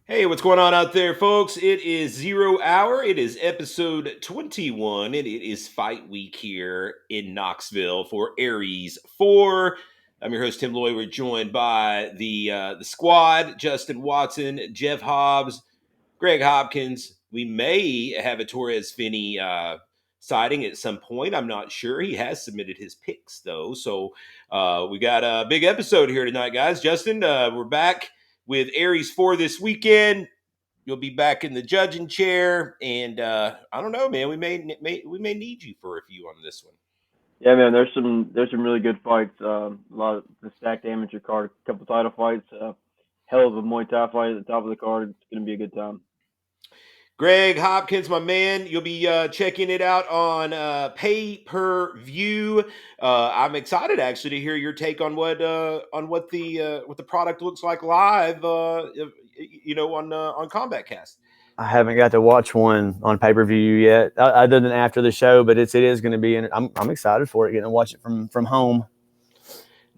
Hey, what's going on out there, folks? It is 0 hour. It is episode 21, and it is fight week here in Knoxville for Aries 4. I'm your host, Tim Lloyd. We're joined by the squad, Justin Watson, Jeff Hobbs, Greg Hopkins. We may have a Torres Finney sighting at some point. I'm not sure. He has submitted his picks, though. So we got a big episode here tonight, guys. Justin, we're back with Aries 4 this weekend. You'll be back in the judging chair, and I don't know, man. We may need you for a few on this one. Yeah, man. There's some really good fights. A lot of the stacked amateur card, a couple title fights. Hell of a Muay Thai fight at the top of the card. It's gonna be a good time. Greg Hopkins, my man, you'll be checking it out on pay per view. I'm excited actually to hear your take on what the product looks like live. On Combat Cast. I haven't got to watch one on pay per view yet, other than after the show. But it is going to be. I'm excited for it. Getting to watch it from home.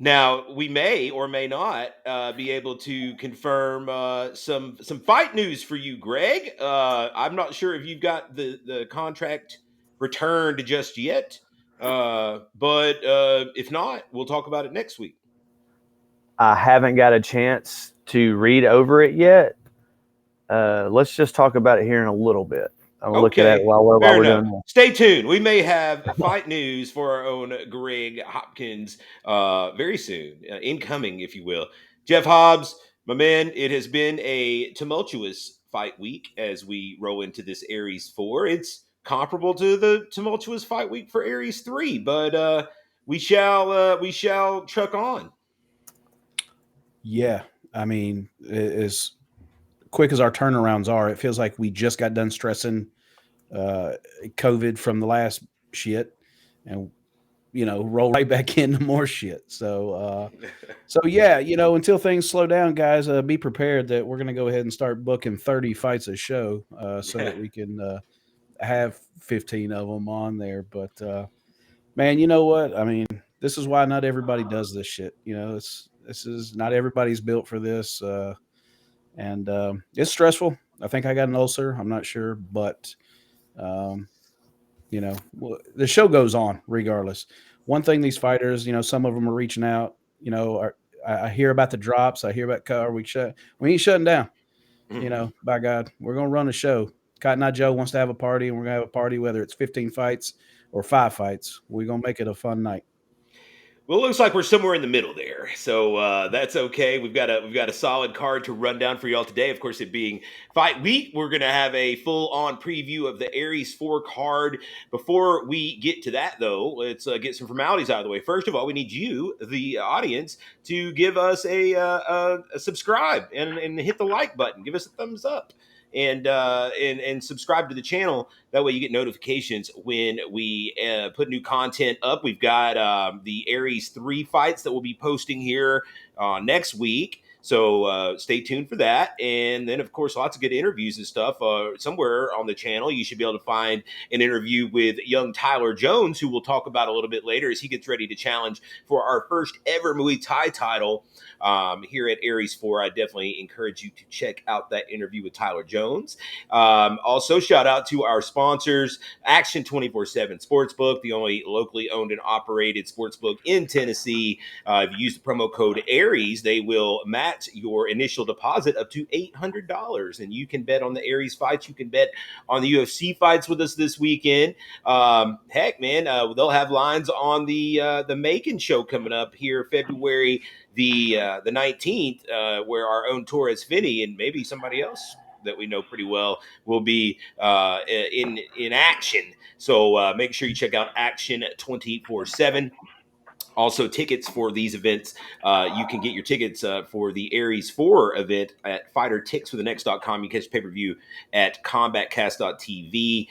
Now we may or may not be able to confirm some fight news for you, Greg. I'm not sure if you've got the contract returned just yet, but if not, we'll talk about it next week. I haven't got a chance to read over it yet. Let's just talk about it here in a little bit. I'll look at it Okay, while fair we're enough. doing that. Stay tuned. We may have fight news for our own Greg Hopkins very soon, incoming, if you will. Jeff Hobbs, my man, it has been a tumultuous fight week as we roll into this Aries 4. It's comparable to the tumultuous fight week for Aries 3, but we shall truck on. Yeah, I mean, as quick as our turnarounds are, it feels like we just got done stressing uh, COVID from the last shit, and roll right back into more shit. So yeah, until things slow down, guys, be prepared that we're gonna go ahead and start booking 30 fights a show, so that we can have 15 of them on there. But man, you know what? I mean, this is why not everybody does this shit. This is not everybody's built for this. And it's stressful. I think I got an ulcer. I'm not sure, but um, the show goes on regardless. One thing, these fighters, some of them are reaching out. I hear about the drops. I hear about are we shut? We ain't shutting down. By God, we're gonna run a show. Cotton Eye Joe wants to have a party, and we're gonna have a party whether it's 15 fights or 5 fights. We're gonna make it a fun night. Well, it looks like we're somewhere in the middle there, so that's okay. We've got a solid card to run down for y'all today. Of course, it being fight week, we're gonna have a full on preview of the Aries 4 card. Before we get to that, though, let's get some formalities out of the way. First of all, we need you, the audience, to give us a subscribe and hit the like button. Give us a thumbs up. And subscribe to the channel. That way, you get notifications when we put new content up. We've got the Aries 3 fights that we'll be posting here next week. So stay tuned for that. And then, of course, lots of good interviews and stuff. Somewhere on the channel, you should be able to find an interview with young Tyler Jones, who we'll talk about a little bit later as he gets ready to challenge for our first ever Muay Thai title here at Aries 4. I definitely encourage you to check out that interview with Tyler Jones. Also, shout out to our sponsors, Action 24/7 Sportsbook, the only locally owned and operated sportsbook in Tennessee. If you use the promo code Aries, they will match your initial deposit up to $800, and you can bet on the Aries fights. You can bet on the UFC fights with us this weekend. Heck, man, they'll have lines on the Macon show coming up here February the 19th, where our own Torres Finney and maybe somebody else that we know pretty well will be in action. So make sure you check out Action 24/7. Also, tickets for these events. You can get your tickets for the Aries 4 event at fighterticksforthenext.com. You can catch pay-per-view at combatcast.tv.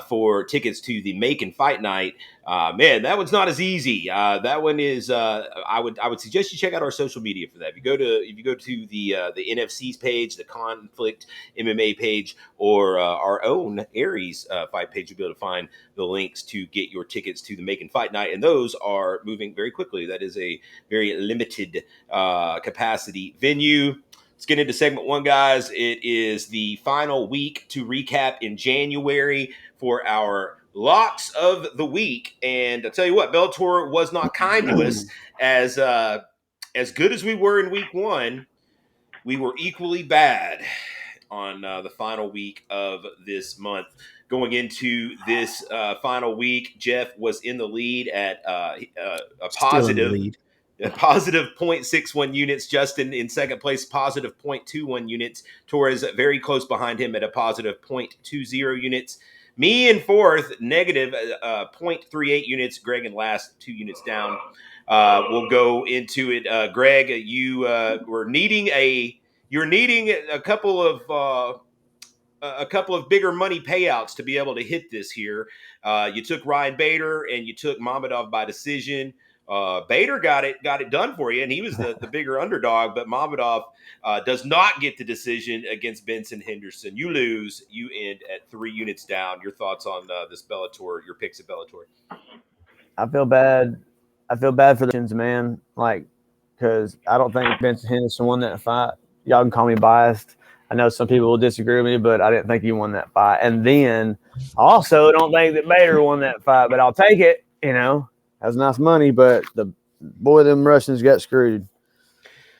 For tickets to the Make and Fight Night, man, that one's not as easy. That one is. I would suggest you check out our social media for that. If you go to the NFC's page, the Conflict MMA page, or our own Aries fight page, you'll be able to find the links to get your tickets to the Make and Fight Night, and those are moving very quickly. That is a very limited capacity venue. Let's get into segment one, guys. It is the final week to recap in January for our locks of the week. And I'll tell you what, Bellator was not kind to us. As good as we were in week one, we were equally bad on the final week of this month. Going into this final week, Jeff was in the lead at a Still in the positive lead. positive 0.61 units. Justin in second place, positive 0.21 units. Torres very close behind him at a positive 0.20 units. Me in fourth, negative 0.38 units. Greg in last, 2 units down. We'll go into it. Greg, were needing you're needing a couple of bigger money payouts to be able to hit this here. You took Ryan Bader and you took Mamedov by decision. Bader got it done for you, and he was the bigger underdog. But Mamedov does not get the decision against Benson Henderson. You lose. You end at 3 units down. Your thoughts on this Bellator? Your picks at Bellator? I feel bad. I feel bad for the man, like, because I don't think Benson Henderson won that fight. Y'all can call me biased. I know some people will disagree with me, but I didn't think he won that fight. And then I also don't think that Bader won that fight, but I'll take it. That's nice money, but the boy, them Russians got screwed.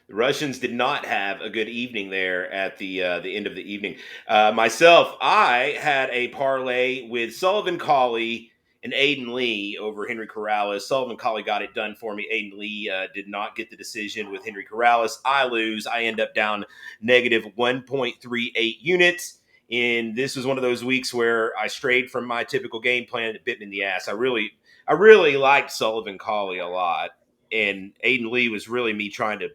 The Russians did not have a good evening there at the end of the evening. Myself, I had a parlay with Sullivan Cauley and Aiden Lee over Henry Corrales. Sullivan Cauley got it done for me. Aiden Lee did not get the decision with Henry Corrales. I lose. I end up down negative 1.38 units. And this was one of those weeks where I strayed from my typical game plan that bit me in the ass. I really liked Sullivan Cauley a lot. And Aiden Lee was really me trying to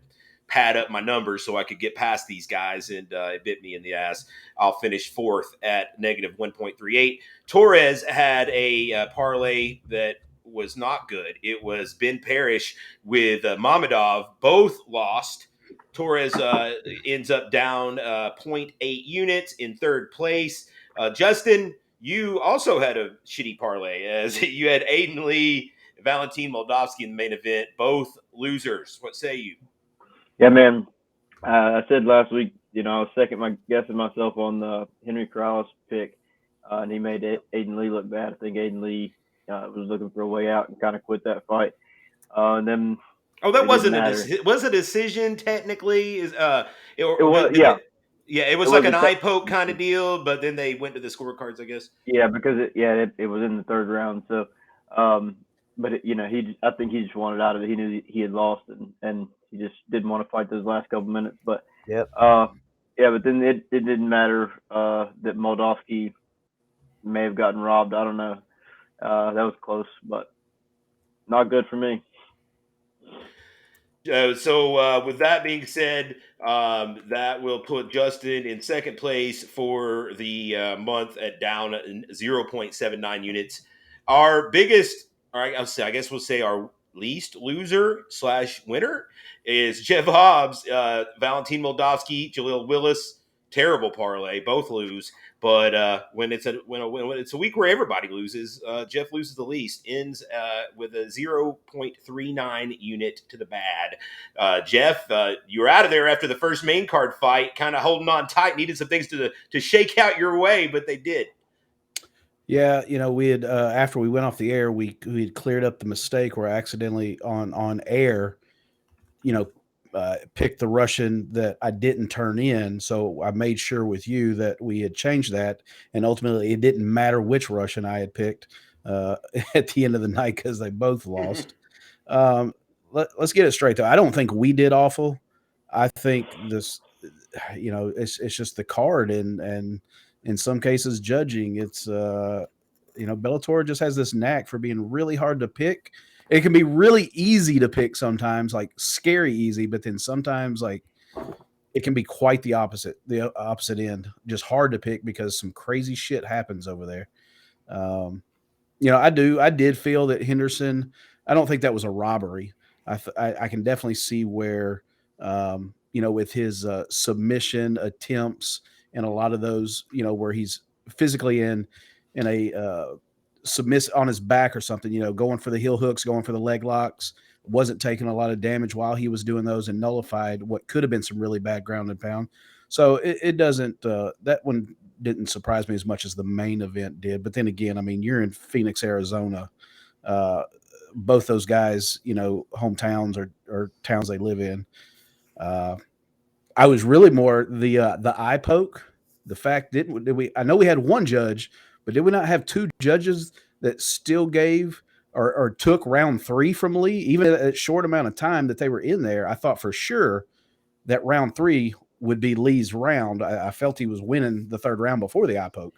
pad up my numbers so I could get past these guys, and it bit me in the ass. I'll finish fourth at negative 1.38. Torres had a parlay that was not good. It was Ben Parrish with Mamedov. Both lost. Torres ends up down 0.8 units in third place. Justin, you also had a shitty parlay as you had Aiden Lee, Valentin Moldavsky in the main event. Both losers. What say you? Yeah, man. I said last week, I was guessing myself on the Henry Corrales pick, and he made Aiden Lee look bad. I think Aiden Lee was looking for a way out and kind of quit that fight. And then that wasn't was a decision technically. It was like an eye poke kind of deal, but then they went to the scorecards, I guess. Yeah, because it was in the third round. So, but I think he just wanted out of it. He knew he had lost, and he just didn't want to fight those last couple minutes. But but then it didn't matter that Moldavsky may have gotten robbed. I don't know. That was close, but not good for me. So with that being said, that will put Justin in second place for the month at down 0.79 units. Our biggest, I guess we'll say our least loser / winner is Jeff Hobbs, Valentin Moldavsky, Jaleel Willis. Terrible parlay, both lose. But when it's a week where everybody loses, Jeff loses the least. Ends with a 0.39 unit to the bad. Jeff, you were out of there after the first main card fight, kind of holding on tight. Needed some things to shake out your way, but they did. Yeah, we had after we went off the air, we had cleared up the mistake where I accidentally on air, picked the Russian that I didn't turn in. So I made sure with you that we had changed that, and ultimately it didn't matter which Russian I had picked at the end of the night because they both lost. Let's get it straight though. I don't think we did awful. I think this, it's just the card and in some cases judging. It's Bellator just has this knack for being really hard to pick. It can be really easy to pick sometimes, like scary easy, but then sometimes like it can be quite the opposite end, just hard to pick because some crazy shit happens over there. I did feel that Henderson, I don't think that was a robbery. I can definitely see where, with his submission attempts and a lot of those, where he's physically in a submiss on his back or something, going for the heel hooks, going for the leg locks, wasn't taking a lot of damage while he was doing those and nullified what could have been some really bad ground and pound. So it doesn't, that one didn't surprise me as much as the main event did. But then again, I mean, you're in Phoenix, Arizona. Both those guys, hometowns or towns they live in. I was really more the eye poke. The fact did we? I know we had one judge, but did we not have two judges that still gave or took round 3 from Lee, even at a short amount of time that they were in there? I thought for sure that round 3 would be Lee's round. I felt he was winning the third round before the eye poke.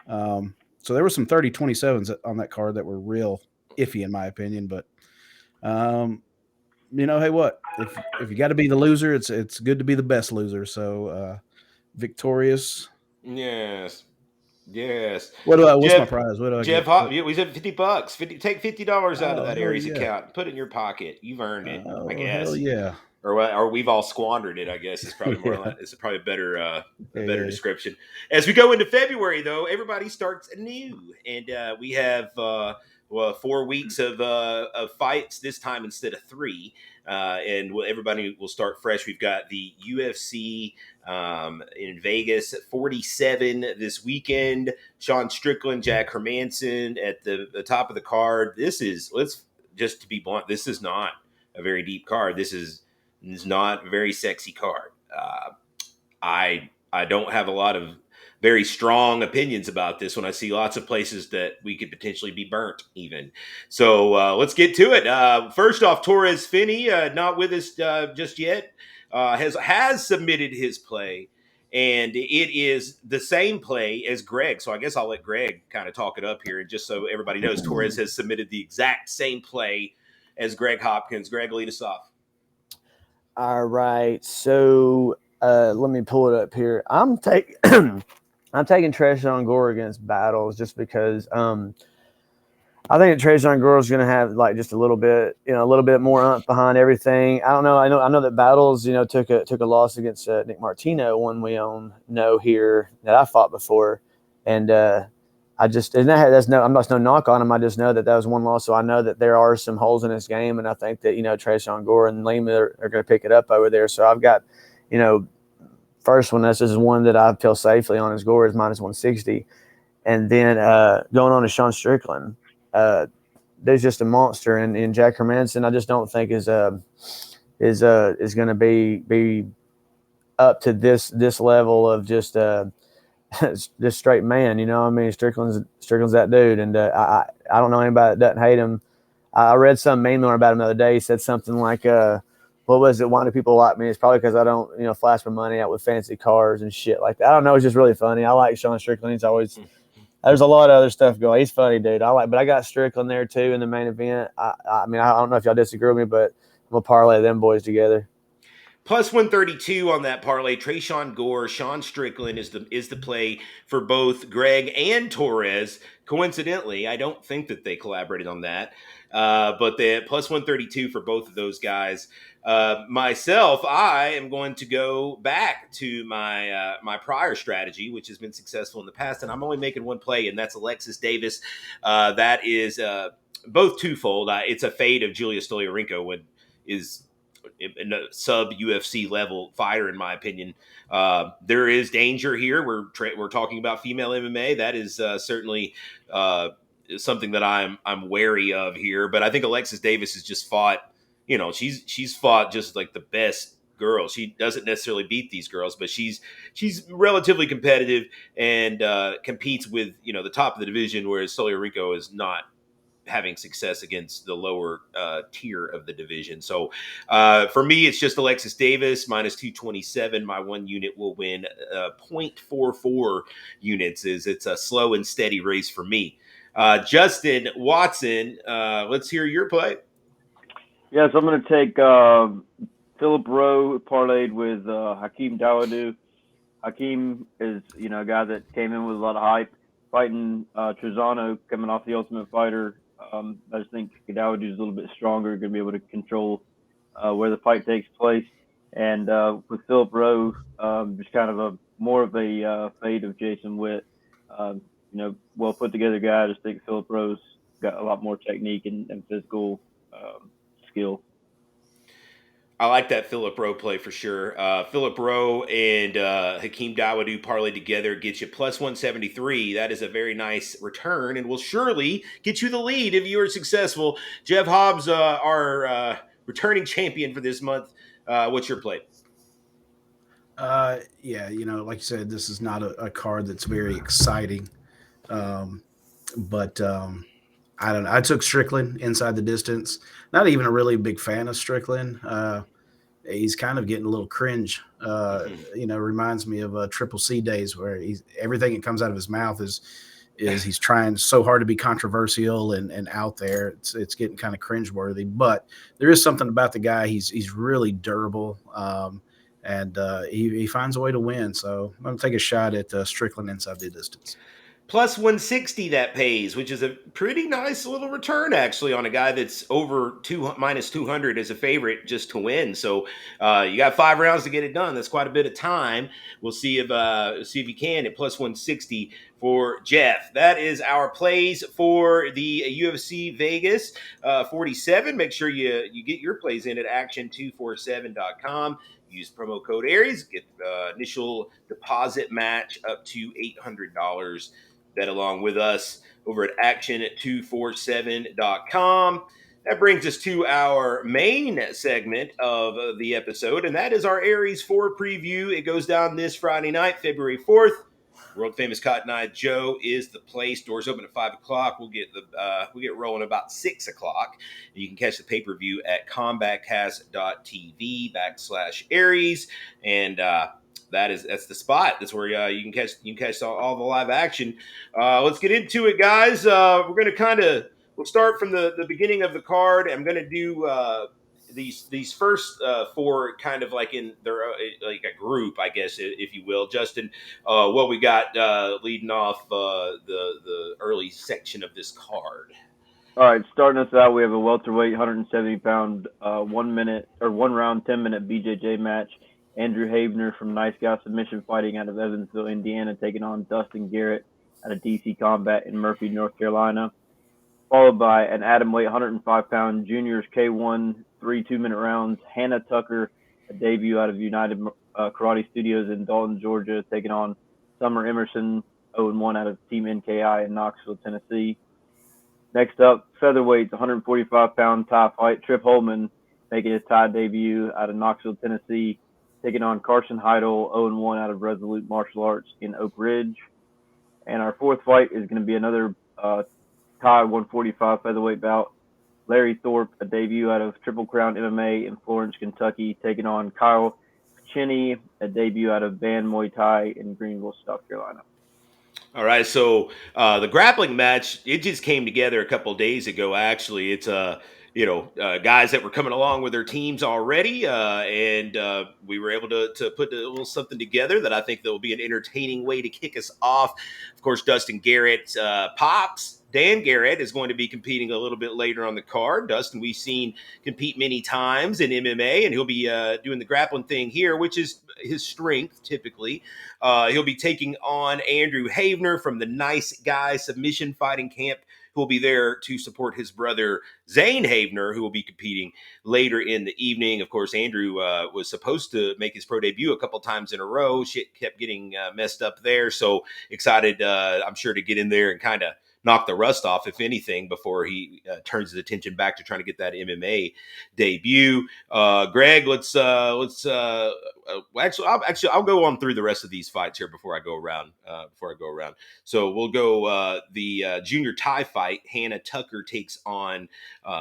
So there were some 30-27s on that card that were real iffy in my opinion, but hey, what if you got to be the loser? It's good to be the best loser. So victorious. Yes. Yes. What's my Jeff, prize? What do I Jeff, get? we said $50. Take $50 out of Oh, that hell Aries yeah! account. Put it in your pocket. You've earned it, I Oh, hell guess. yeah! Or we've all squandered it. I guess it's probably more. Yeah. It's probably a Yeah, better yeah. description. As we go into February, though, everybody starts anew, and we have 4 weeks of fights this time instead of 3, and everybody will start fresh. We've got the UFC in Vegas at 47 this weekend. Sean Strickland, Jack Hermanson at the top of the card. Let's just to be blunt, this is not a very deep card. This is not a very sexy card. I don't have a lot of very strong opinions about this when I see lots of places that we could potentially be burnt even. So let's get to it. First off, Torres Finney, not with us just yet, has submitted his play. And it is the same play as Greg. So I guess I'll let Greg kind of talk it up here. And just so everybody knows, Torres has submitted the exact same play as Greg Hopkins. Greg, lead us off. All right. So let me pull it up here. I'm taking Trayshawn Gore against Battles just because I think Trayshawn Gore is going to have like just a little bit more umph behind everything. I don't know. I know that Battles, took a loss against Nick Martino, one we know here that I fought before, and I'm no knock on him. I just know that was one loss, so I know that there are some holes in this game, and I think that Trayshawn Gore and Lima are going to pick it up over there. So I've got, first one. This is one that I feel safely on. Is Gore is -160, and then going on to Sean Strickland. There's just a monster, and Jack Hermanson I just don't think is going to be up to this level of just just straight man. I mean, Strickland's that dude, and I don't know anybody that doesn't hate him. I read some meme about him the other day. He said something like, what was it? Why do people like me? It's probably because I don't flash my money out with fancy cars and shit like that. I don't know. It's just really funny. I like Sean Strickland. He's always There's a lot of other stuff going. He's funny, dude. But I got Strickland there too in the main event. I mean, I don't know if y'all disagree with me, but I'm gonna parlay them boys together. Plus 132 on that parlay. Trayshawn Gore, Sean Strickland is the play for both Greg and Torres. Coincidentally, I don't think that they collaborated on that, but the plus 132 for both of those guys. Myself, I am going to go back to my prior strategy, which has been successful in the past, and I'm only making one play, and that's Alexis Davis. That is both twofold. It's a fade of Julia Stolyarenko, when is in a sub UFC level fighter, in my opinion. There is danger here. We're talking about female MMA. That is certainly something that I'm wary of here. But I think Alexis Davis has just fought. She's fought just like the best girls. She doesn't necessarily beat these girls, but she's relatively competitive and competes with the top of the division, whereas Stolyarenko is not having success against the lower tier of the division. So for me, it's just Alexis Davis minus 227. My one unit will win 0.44 units. It's a slow and steady race for me. Justin Watson, let's hear your play. Yes, I'm going to take Philip Rowe parlayed with Hakeem Dawodu. Hakeem is, a guy that came in with a lot of hype, fighting Trezano coming off the Ultimate Fighter. I just think Dawodu is a little bit stronger, going to be able to control where the fight takes place. And with Philip Rowe, just kind of more of a fade of Jason Witt. well put together guy. I just think Philip Rose got a lot more technique and physical skill. I like that Philip Rowe play for sure. Philip Rowe and Hakeem Dawodu parlay together gets you plus 173. That is a very nice return and will surely get you the lead if you are successful. Jeff Hobbs, our returning champion for this month. What's your play? Yeah, like you said, this is not a card that's very exciting. But I don't know. I took Strickland inside the distance. Not even a really big fan of Strickland. He's kind of getting a little cringe. Reminds me of Triple C days where everything that comes out of his mouth is he's trying so hard to be controversial and out there. It's getting kind of cringeworthy. But there is something about the guy. He's really durable. And he finds a way to win. So I'm going to take a shot at Strickland inside the distance. Plus 160 that pays, which is a pretty nice little return actually on a guy that's over minus 200 as a favorite just to win. So you got 5 rounds to get it done. That's quite a bit of time. We'll see if you can at plus 160 for Jeff. That is our plays for the UFC Vegas 47. Make sure you get your plays in at action247.com. Use promo code Aries. Get the initial deposit match up to $800. Bet along with us over at action247.com. That brings us to our main segment of the episode, and that is our Aries 4 preview. It goes down this Friday night, February 4th. World famous Cotton Eye Joe is the place. Doors open at 5 o'clock. We'll get rolling about 6 o'clock. You can catch the pay-per-view at combatcast.tv/Aries. And that's the spot. That's where you can catch all the live action. Let's get into it, guys. We'll start from the beginning of the card. I'm gonna do these first 4 kind of like in their like a group, I guess, if you will. Justin, what we got leading off the early section of this card. All right, starting us out, we have a welterweight, 170-pound, 1 round, 10-minute BJJ match. Andrew Havener from Nice Guy Submission fighting out of Evansville, Indiana, taking on Dustin Garrett out of DC Combat in Murphy, North Carolina. Followed by an atomweight, 105-pound juniors K1, 3 2-minute rounds. Hannah Tucker, a debut out of United Karate Studios in Dalton, Georgia, taking on Summer Emerson, 0-1 out of Team NKI in Knoxville, Tennessee. Next up, featherweights, 145-pound tie fight. Trip Holman making his tie debut out of Knoxville, Tennessee, taking on Carson Heidel, 0-1 out of Resolute Martial Arts in Oak Ridge. And our 4th fight is going to be another tie 145 featherweight bout. Larry Thorpe, a debut out of Triple Crown MMA in Florence, Kentucky, taking on Kyle Cheney, a debut out of Band Muay Thai in Greenville, South Carolina. All right, so the grappling match, it just came together a couple days ago, actually. It's guys that were coming along with their teams already, and we were able to put a little something together that I think that will be an entertaining way to kick us off. Of course, Dustin Garrett pops. Dan Garrett is going to be competing a little bit later on the card. Dustin, we've seen compete many times in MMA, and he'll be doing the grappling thing here, which is his strength typically. He'll be taking on Andrew Havener from the Nice Guy Submission Fighting Camp, who will be there to support his brother Zane Havener, who will be competing later in the evening. Of course, Andrew was supposed to make his pro debut a couple times in a row. Shit kept getting messed up there. So excited, I'm sure, to get in there and kind of knock the rust off, if anything, before he turns his attention back to trying to get that MMA debut. Greg, I'll go on through the rest of these fights here before I go around. So we'll go the junior tie fight. Hannah Tucker takes on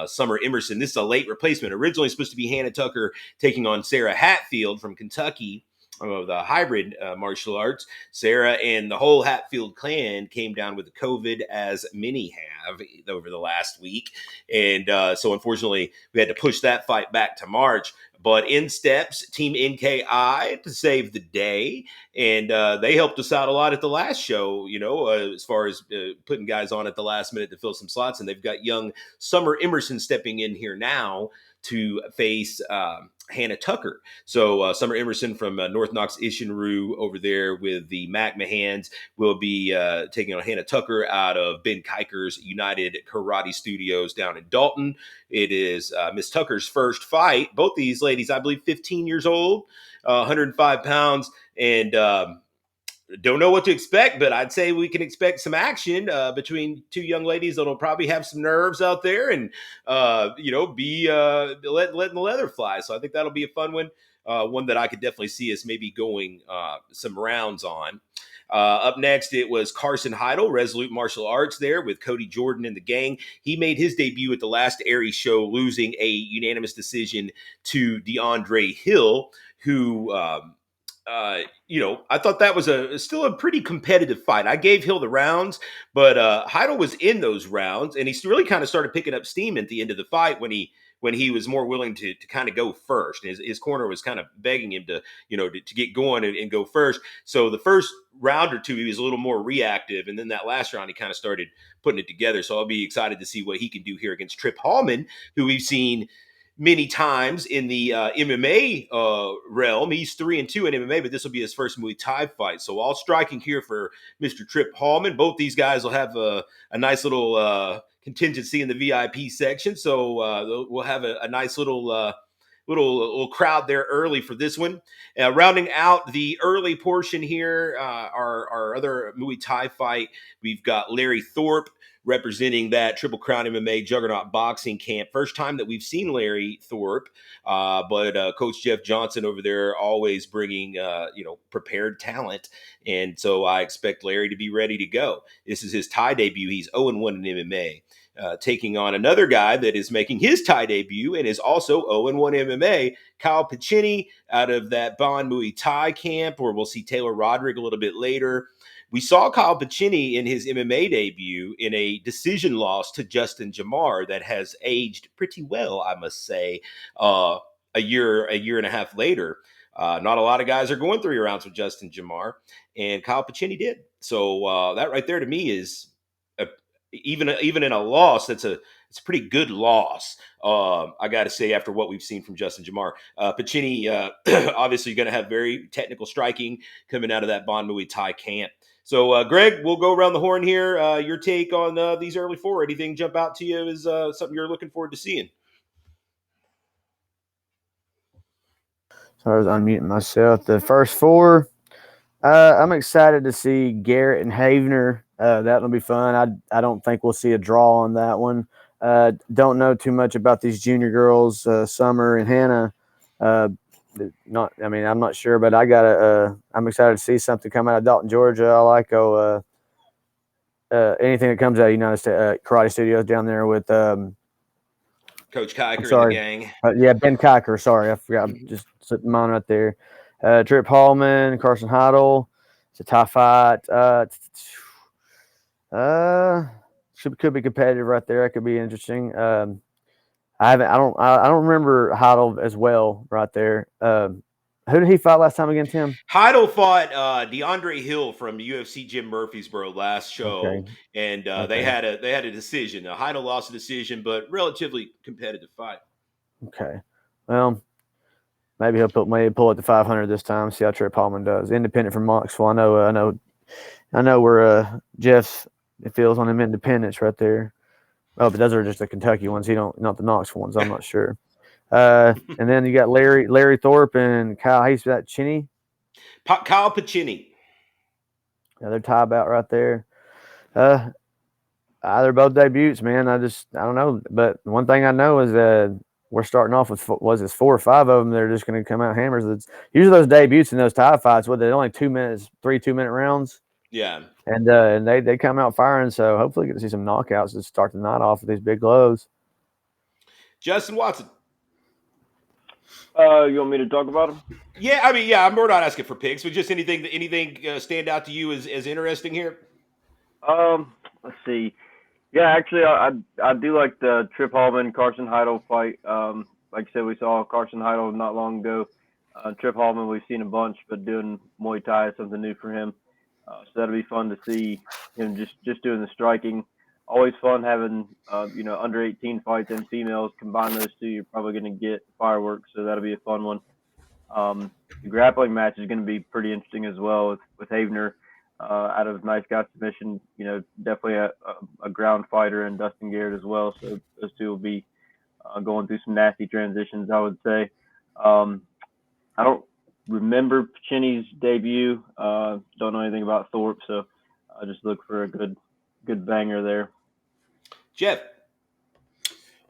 Summer Emerson. This is a late replacement. Originally supposed to be Hannah Tucker taking on Sarah Hatfield from Kentucky. The hybrid martial arts. Sarah and the whole Hatfield clan came down with the COVID, as many have over the last week. And so unfortunately, we had to push that fight back to March. But in steps Team NKI to save the day. And they helped us out a lot at the last show, as far as putting guys on at the last minute to fill some slots. And they've got young Summer Emerson stepping in here now to face Hannah Tucker. So Summer Emerson from North Knox Ishinru over there with the McMahons will be taking on Hannah Tucker out of Ben Kiker's United Karate Studios down in Dalton. It is Miss Tucker's first fight. Both these ladies, I believe, 15 years old, 105 pounds, and don't know what to expect, but I'd say we can expect some action between two young ladies that'll probably have some nerves out there and, be letting the leather fly. So I think that'll be a fun one, one that I could definitely see us maybe going some rounds on. Up next, it was Carson Heidel, Resolute Martial Arts there with Cody Jordan and the gang. He made his debut at the last Aries show, losing a unanimous decision to DeAndre Hill, who I thought that was still a pretty competitive fight. I gave Hill the rounds, but Heidel was in those rounds, and he really kind of started picking up steam at the end of the fight when he was more willing to kind of go first. And his corner was kind of begging him to get going and go first. So the first round or two, he was a little more reactive, and then that last round, he kind of started putting it together. So I'll be excited to see what he can do here against Trip Hallman, who we've seen many times in the MMA realm. He's 3-2 in MMA, but this will be his first Muay Thai fight. So all striking here for Mr. Trip Hallman. Both these guys will have a nice little contingency in the VIP section. So we'll have a nice little crowd there early for this one. Rounding out the early portion here, our other Muay Thai fight, we've got Larry Thorpe representing that Triple Crown MMA Juggernaut boxing camp. First time that we've seen Larry Thorpe, but Coach Jeff Johnson over there always bringing, prepared talent. And so I expect Larry to be ready to go. This is his Thai debut. He's 0-1 in MMA. Taking on another guy that is making his Thai debut and is also 0-1 MMA, Kyle Pacini out of that Bond Muay Thai camp, where we'll see Taylor Roderick a little bit later. We saw Kyle Pacini in his MMA debut in a decision loss to Justin Jamar that has aged pretty well, I must say, a year and a half later. Not a lot of guys are going 3 rounds with Justin Jamar, and Kyle Pacini did. So that right there to me is even in a loss, it's a pretty good loss. I got to say, after what we've seen from Justin Jamar, Pacini obviously going to have very technical striking coming out of that Bond Muay Thai camp. So, Greg, we'll go around the horn here. Your take on these early four? Anything jump out to you as something you're looking forward to seeing? So I was unmuting myself. The first four, I'm excited to see Garrett and Havener. That'll be fun. I don't think we'll see a draw on that one. Don't know too much about these junior girls, Summer and Hannah. I'm not sure, but I'm excited to see something come out of Dalton, Georgia. I like anything that comes out of United States Karate Studios down there with Coach Kiker and the gang. Ben Kiker. Sorry, I forgot. Just sitting mine right there. Trip Hallman, Carson Heidel. It's a Thai fight. Could be competitive right there. That could be interesting. I don't remember Heidel as well right there. Who did he fight last time against him? Heidel fought DeAndre Hill from UFC Jim Murphysboro last show, Okay. and they had a decision. Heidel lost a decision, but relatively competitive fight. Okay, well, maybe he'll pull it to 500 this time. See how Trip Hallman does. Independent from Knoxville. I know where Jeff feels on him. Independence right there. Oh, but those are just the Kentucky ones. Not the Knoxville ones. I'm not sure. And then you got Larry Thorpe and Kyle. He's that Chinny. Kyle Pacini. Yeah, they're tie bout right there. They're both debuts, man. I don't know. But one thing I know is that we're starting off with 4 or 5 of them. They're just going to come out hammers. It's usually those debuts in those tie fights. They're only 2 minutes, 3 2-minute rounds. Yeah. And they come out firing. So hopefully get to see some knockouts to start the night off with these big glows. Justin Watson. You want me to talk about him? Yeah, I'm more not asking for picks, but just anything stand out to you as interesting here? Let's see. Yeah, actually, I do like the Trip Hallman Carson Heidel fight. Like I said, we saw Carson Heidel not long ago. Trip Hallman, we've seen a bunch, but doing Muay Thai is something new for him. So that'll be fun to see him just doing the striking. always fun having under 18 fights and females. Combine those two, you're probably going to get fireworks. So that'll be a fun one. The grappling match is going to be pretty interesting as well with Havener out of Nice Guy submission. Definitely a ground fighter, and Dustin Garrett as well. So those two will be going through some nasty transitions, I would say. I don't remember Cheney's debut. Don't know anything about Thorpe, so I just look for a good banger there. Jeff.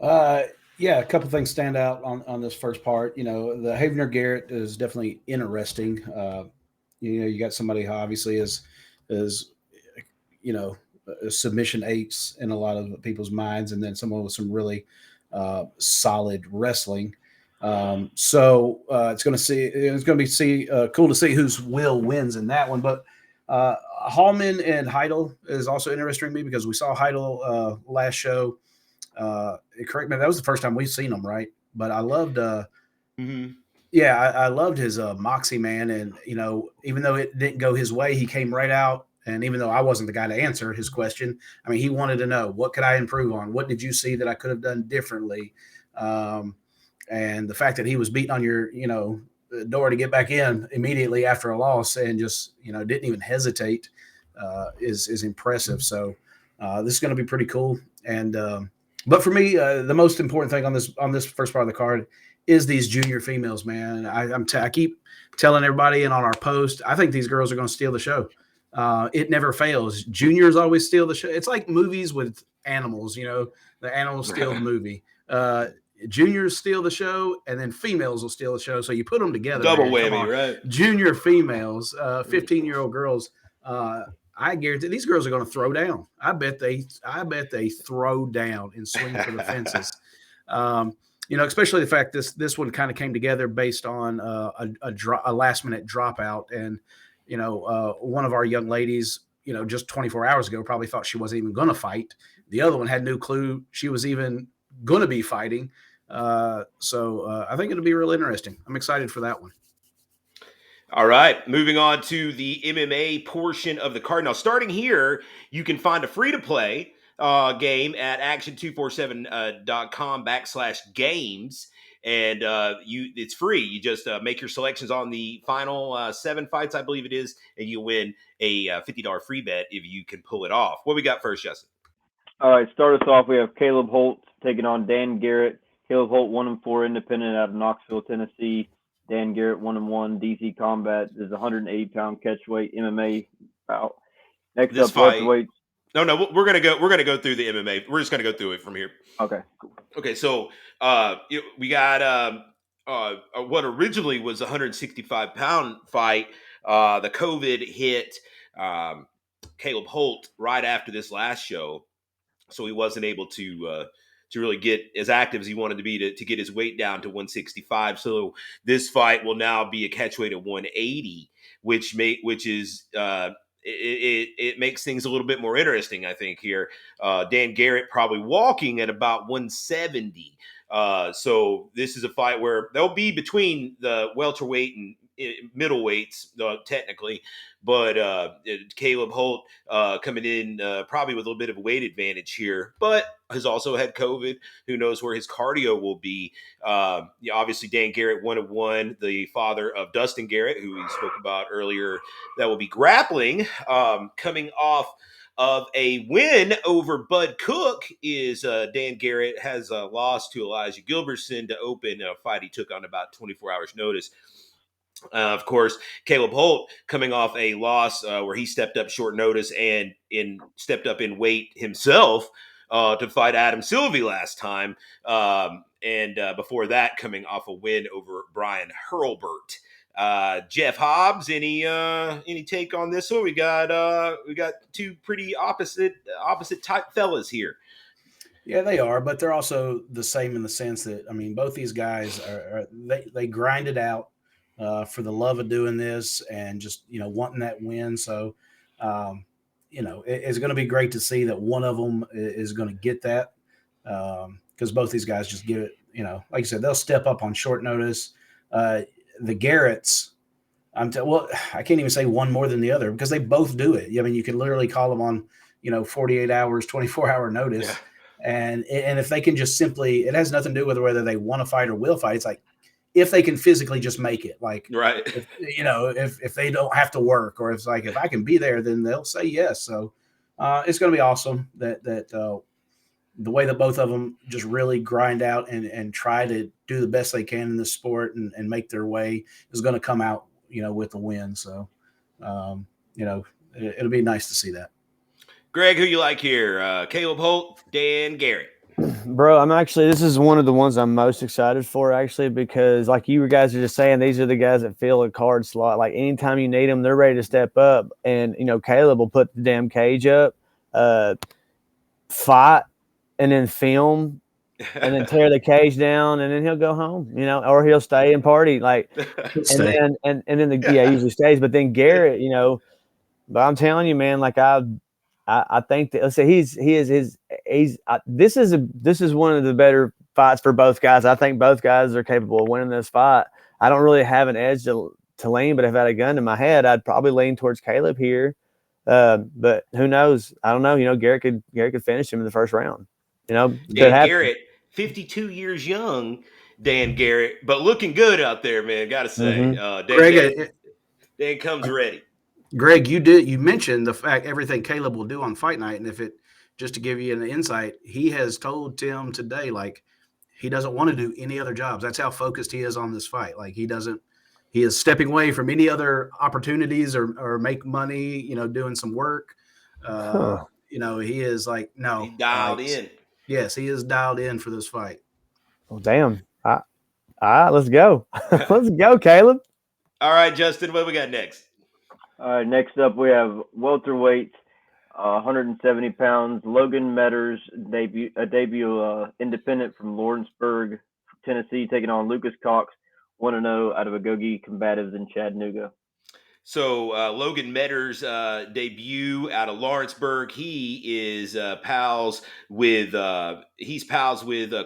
Yeah, a couple things stand out on this first part. The Havener Garrett is definitely interesting. You got somebody who obviously is a submission ace in a lot of people's minds, and then someone with some really solid wrestling. So it's going to be cool to see whose will wins in that one. But Hallman and Heidel is also interesting to me because we saw Heidel last show. Correct me, that was the first time we've seen him, right? But I loved I loved his moxie, man. And even though it didn't go his way, he came right out. And even though I wasn't the guy to answer his question, I mean, he wanted to know, what could I improve on? What did you see that I could have done differently? And the fact that he was beating on your door to get back in immediately after a loss and just didn't even hesitate is impressive. So this is going to be pretty cool. And but for me, the most important thing on this first part of the card is these junior females, man. I keep telling everybody, and on our post, I think these girls are going to steal the show. It never fails. Juniors always steal the show. It's like movies with animals. The animals steal the movie. Juniors steal the show, and then females will steal the show. So you put them together. Double whammy, right? Junior females, 15-year-old girls. I guarantee these girls are going to throw down. I bet they throw down and swing for the fences. Especially the fact this one kind of came together based on a last minute dropout, and one of our young ladies, just 24 hours ago, probably thought she wasn't even going to fight. The other one had no clue she was even going to be fighting. So I think it'll be real interesting. I'm excited for that one. All right, moving on to the MMA portion of the card. Now, starting here, you can find a free-to-play game at action247.com/games, and it's free. You just make your selections on the final 7 fights, I believe it is, and you win a $50 free bet if you can pull it off. What we got first, Justin? All right, start us off. We have Caleb Holt taking on Dan Garrett. Caleb Holt 1-4 independent out of Knoxville, Tennessee. Dan Garrett 1-1 DC Combat is 180-pound catchweight MMA bout. Next this up, fight. welterweights. No, we're gonna go through the MMA. We're just gonna go through it from here. Okay, cool. Okay, so we got what originally was a 165-pound fight. The COVID hit Caleb Holt right after this last show, so he wasn't able to really get as active as he wanted to be to get his weight down to 165. So this fight will now be a catchweight of 180, which is it makes things a little bit more interesting, I think, here. Dan Garrett probably walking at about 170. So this is a fight where they'll be between the welterweight and middleweights, technically, but Caleb Holt coming in probably with a little bit of a weight advantage here, but has also had COVID. Who knows where his cardio will be? Obviously, Dan Garrett 1-1, the father of Dustin Garrett, who we spoke about earlier, that will be grappling, coming off of a win over Bud Cook. Is Dan Garrett has lost to Elijah Gilbertson to open a fight he took on about 24 hours notice. Of course, Caleb Holt coming off a loss where he stepped up short notice and stepped up in weight himself to fight Adam Sylvie last time. And before that, coming off a win over Brian Hurlbert. Jeff Hobbs, any take on this one? We got two pretty opposite type fellas here. Yeah, they are, but they're also the same in the sense that, I mean, both these guys they grind it out for the love of doing this and just, wanting that win. So, it's going to be great to see that one of them is going to get that because both these guys just give it, like you said, they'll step up on short notice. The Garretts, I can't even say one more than the other because they both do it. I mean, you can literally call them on, 48 hours, 24-hour notice. Yeah. And if they can just simply, it has nothing to do with whether they want to fight or will fight. It's like if they can physically just make it, like Right. if they don't have to work, or it's like if I can be there, then they'll say yes. So it's going to be awesome that the way that both of them just really grind out and try to do the best they can in this sport and make their way is going to come out, with the win. So, it'll be nice to see that. Greg, who you like here? Caleb Holt, Dan Garrett. Bro, this is one of the ones I'm most excited for, actually, because like you guys are just saying, these are the guys that fill a card slot. Like anytime you need them, they're ready to step up. And, Caleb will put the damn cage up, fight, and then film, and then tear the cage down, and then he'll go home, or he'll stay and party. Like, and then he usually stays. But then Garrett, but I'm telling you, man, like I think that, let's say this is one of the better fights for both guys. I think both guys are capable of winning this fight. I don't really have an edge to lean, but if I had a gun to my head, I'd probably lean towards Caleb here. But who knows? I don't know. Garrett could finish him in the first round. Dan Garrett, 52 years young, Dan Garrett, but looking good out there, man. Got to say, Dan comes ready. Greg, you mentioned the fact everything Caleb will do on fight night, and just to give you an insight, he has told Tim today, like, he doesn't want to do any other jobs. That's how focused he is on this fight. Like, he is stepping away from any other opportunities or make money, doing some work. He is like, no, he dialed in. Yes, he is dialed in for this fight. Well, damn. All right, let's go. Let's go, Caleb. All right, Justin, what we got next? All right, next up we have welterweight, 170 pounds, Logan Metters, debut independent from Lawrenceburg, Tennessee, taking on Lucas Cox, 1-0 out of Agogi Combatives in Chattanooga. So Logan Metters' debut out of Lawrenceburg. He is pals with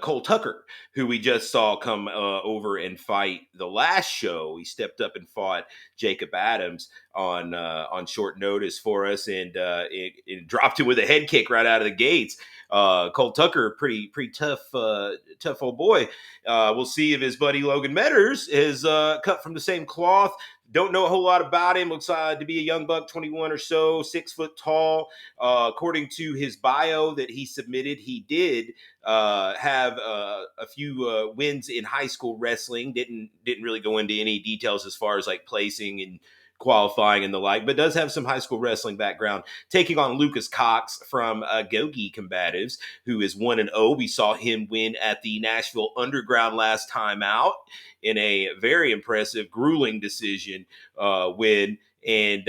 Cole Tucker, who we just saw come over and fight the last show. He stepped up and fought Jacob Adams on short notice for us, and it dropped him with a head kick right out of the gates. Cole Tucker, pretty tough old boy. We'll see if his buddy Logan Metters is cut from the same cloth. Don't know a whole lot about him. Looks to be a young buck, 21 or so, 6 foot tall. According to his bio that he submitted, he did have a few wins in high school wrestling. Didn't really go into any details as far as like placing and qualifying and the like, but does have some high school wrestling background. Taking on Lucas Cox from Gogi Combatives, who is 1-0. We saw him win at the Nashville Underground last time out in a very impressive, grueling decision win, and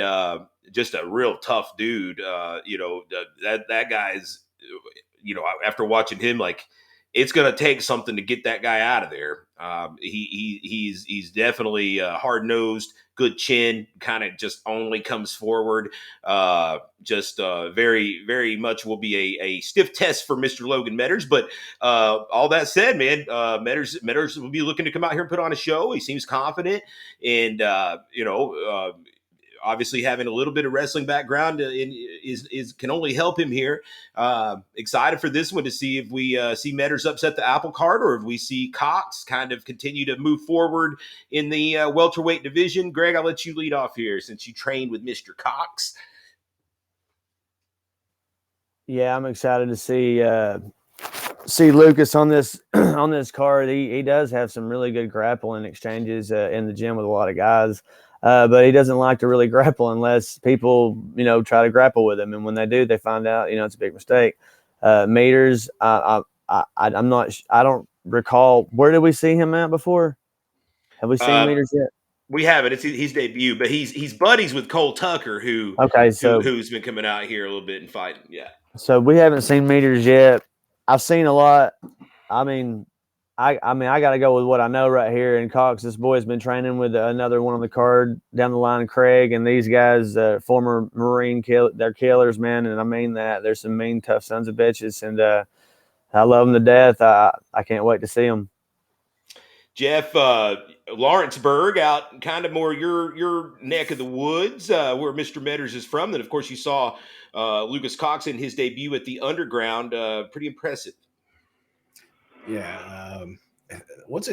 just a real tough dude. That guy's, after watching him, like, it's going to take something to get that guy out of there. He's definitely hard-nosed, good chin, kind of just only comes forward. Very, very much will be a stiff test for Mr. Logan Metters. But all that said, man, Metters will be looking to come out here and put on a show. He seems confident, and obviously having a little bit of wrestling background can only help him here. Excited for this one to see if we see Metters upset the apple cart, or if we see Cox kind of continue to move forward in the welterweight division. Greg, I'll let you lead off here since you trained with Mr. Cox. Yeah, I'm excited to see Lucas on this on this card. He does have some really good grappling exchanges in the gym with a lot of guys. But he doesn't like to really grapple unless people, try to grapple with him. And when they do, they find out, it's a big mistake. Meters, I'm not, I don't recall. Where did we see him at before? Have we seen Meters yet? We haven't. It's his debut, but he's buddies with Cole Tucker, who's been coming out here a little bit and fighting. Yeah. So we haven't seen Meters yet. I've seen a lot. I mean, I got to go with what I know right here. And Cox, this boy's been training with another one on the card down the line, Craig, and these guys, former Marine, they're killers, man. And I mean that. They're some mean, tough sons of bitches, and I love them to death. I can't wait to see them. Jeff, Lawrenceburg, out kind of more your neck of the woods, where Mr. Metters is from. Then, of course, you saw Lucas Cox in his debut at the Underground, pretty impressive. Yeah. What's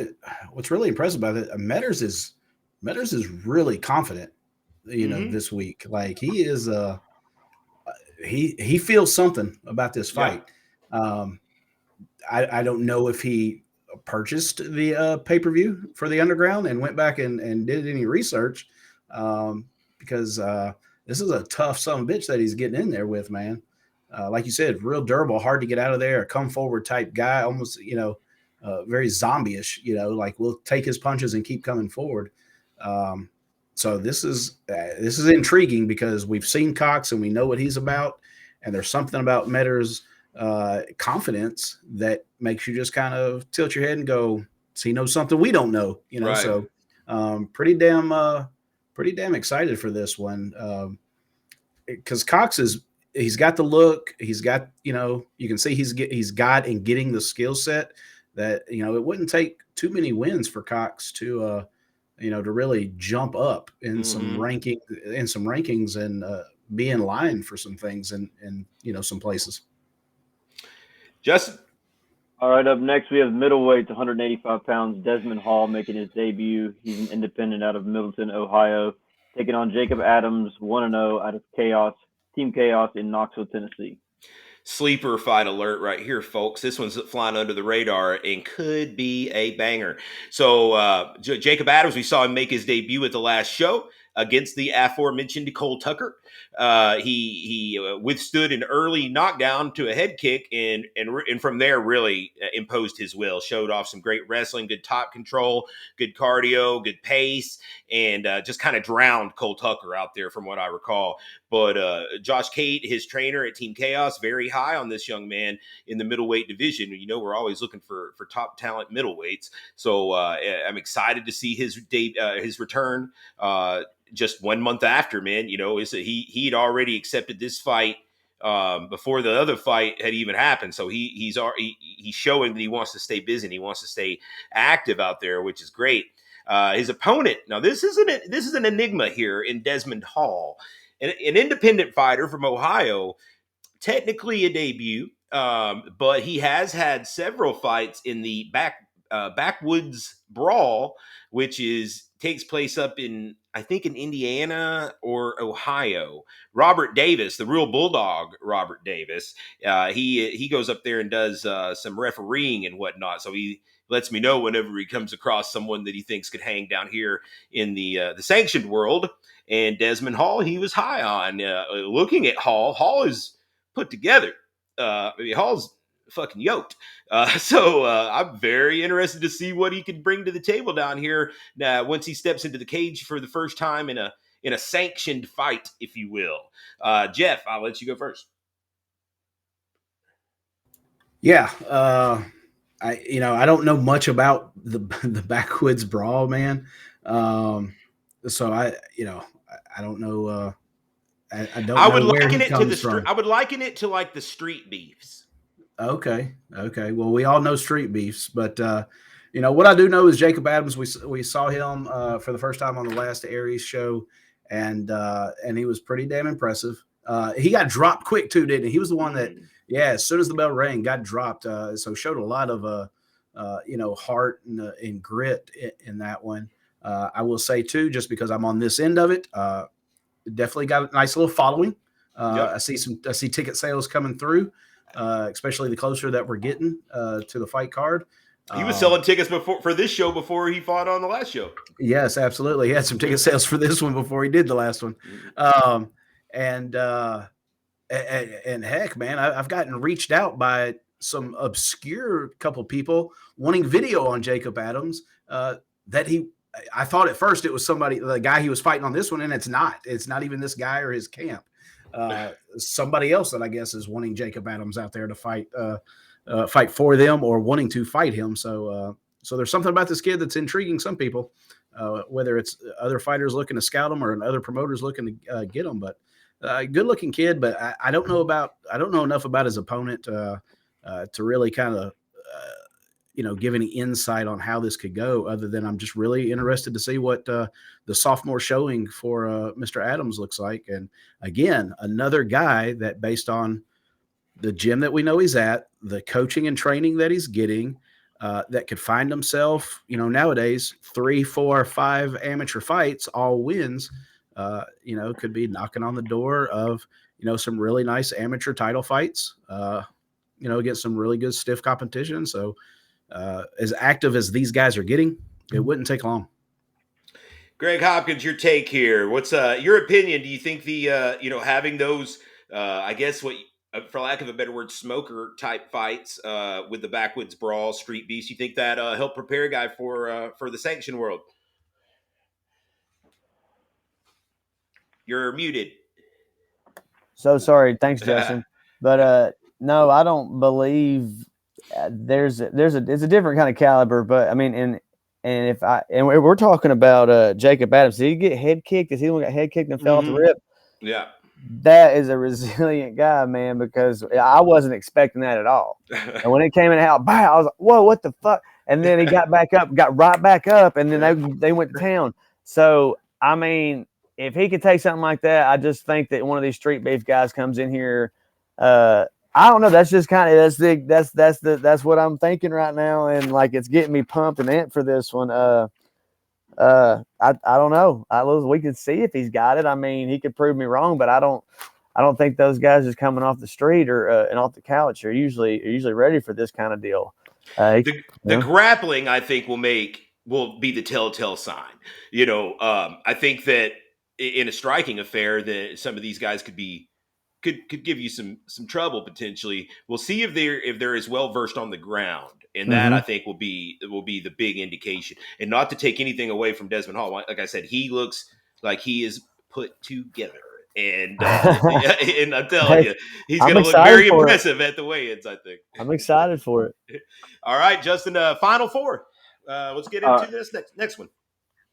really impressive about it? Metters is really confident. This week, like he is. He feels something about this fight. Yeah. I don't know if he purchased the pay-per-view for the Underground and went back and did any research, because this is a tough son of a bitch that he's getting in there with, man. Like you said, real durable, hard to get out of there, a come forward type guy, almost, very zombie-ish, like will take his punches and keep coming forward. So this is intriguing because we've seen Cox and we know what he's about, and there's something about Metter's confidence that makes you just kind of tilt your head and go, "So he knows something we don't know," Right. So pretty damn excited for this one, because Cox he's got the look, he's got, you can see he's got and getting the skill set that, it wouldn't take too many wins for Cox to to really jump up in some rankings and be in line for some things in some places. Justin. All right, up next we have middleweight, 185 pounds, Desmond Hall making his debut. He's an independent out of Middleton, Ohio, taking on Jacob Adams, 1-0 out of Team Chaos in Knoxville, Tennessee. Sleeper fight alert right here, folks. This one's flying under the radar and could be a banger. So Jacob Adams, we saw him make his debut at the last show against the aforementioned Cole Tucker. He withstood an early knockdown to a head kick and from there really imposed his will, showed off some great wrestling, good top control, good cardio, good pace, and just kind of drowned Cole Tucker out there from what I recall. But Josh Cade, his trainer at Team Chaos, very high on this young man in the middleweight division. We're always looking for top talent middleweights. So I'm excited to see his return. Just 1 month after, man, he'd already accepted this fight before the other fight had even happened. So he's showing that he wants to stay busy and he wants to stay active out there, which is great. His opponent, now this is an enigma here in Desmond Hall, an independent fighter from Ohio, technically a debut, but he has had several fights in the backwoods brawl, which takes place up in, I think, in Indiana or Ohio. Robert Davis, the real bulldog, Robert Davis, he goes up there and does some refereeing and whatnot. So he lets me know whenever he comes across someone that he thinks could hang down here in the sanctioned world. And Desmond Hall, he was high on. Looking at Hall is put together. Hall's fucking yoked. So I'm very interested to see what he can bring to the table down here now once he steps into the cage for the first time in a sanctioned fight, if you will. Jeff, I'll let you go first. Yeah, I don't know much about the backwoods brawl, man. So I don't know. I don't. I would know where liken he it to comes from. I would liken it to like the street beefs. Okay. Well, we all know street beefs, but what I do know is Jacob Adams. We saw him for the first time on the last Aries show, and he was pretty damn impressive. He got dropped quick too, didn't he? He was the one that, as soon as the bell rang, got dropped. So showed a lot of heart and grit in that one. I will say too, just because I'm on this end of it, definitely got a nice little following. Yep. I see ticket sales coming through. Especially the closer that we're getting to the fight card. He was selling tickets for this show before he fought on the last show. Yes, absolutely. He had some ticket sales for this one before he did the last one. And heck, man, I've gotten reached out by some obscure couple people wanting video on Jacob Adams I thought at first it was the guy he was fighting on this one, and it's not even this guy or his camp. Somebody else that I guess is wanting Jacob Adams out there to fight for them or wanting to fight him. So there's something about this kid that's intriguing some people, whether it's other fighters looking to scout him or other promoters looking to get him. But good looking kid, but I don't know enough about his opponent to really kind of give any insight on how this could go, other than I'm just really interested to see what the sophomore showing for Mr. Adams looks like. And again, another guy that, based on the gym that we know he's at, the coaching and training that he's getting, that could find himself, nowadays 3, 4, 5 amateur fights, all wins, could be knocking on the door of, some really nice amateur title fights, against some really good stiff competition. So as active as these guys are getting, it wouldn't take long. Greg Hopkins, your take here. What's your opinion? Do you think the having those I guess what for lack of a better word, smoker type fights with the backwoods brawl, street beast, you think that helped prepare a guy for the sanction world? You're muted. So sorry. Thanks, Justin. But no, I don't believe it's a different kind of caliber. But I mean, and we're talking about Jacob Adams. Did he get head kicked? Is he the one that got head kicked and fell off the rip? Yeah. That is a resilient guy, man, because I wasn't expecting that at all. And when it came in out, I was like, whoa, what the fuck? And then he got right back up, and then they went to town. So, I mean, if he could take something like that, I just think that one of these street beef guys comes in here. I don't know. That's just kind of that's what I'm thinking right now, and like it's getting me pumped and amped for this one. I don't know. We could see if he's got it. I mean, he could prove me wrong, but I don't think those guys just coming off the street or and off the couch are usually ready for this kind of deal. The grappling, I think, will be the telltale sign. I think that in a striking affair, that some of these guys could give you some trouble potentially. We'll see if they're as well versed on the ground, and that I think will be the big indication. And not to take anything away from Desmond Hall, like I said, he looks like he is put together, and and I'm telling you, he's going to look very impressive at the weigh-ins. I think I'm excited for it. All right, Justin. Final four. Let's get into this next one.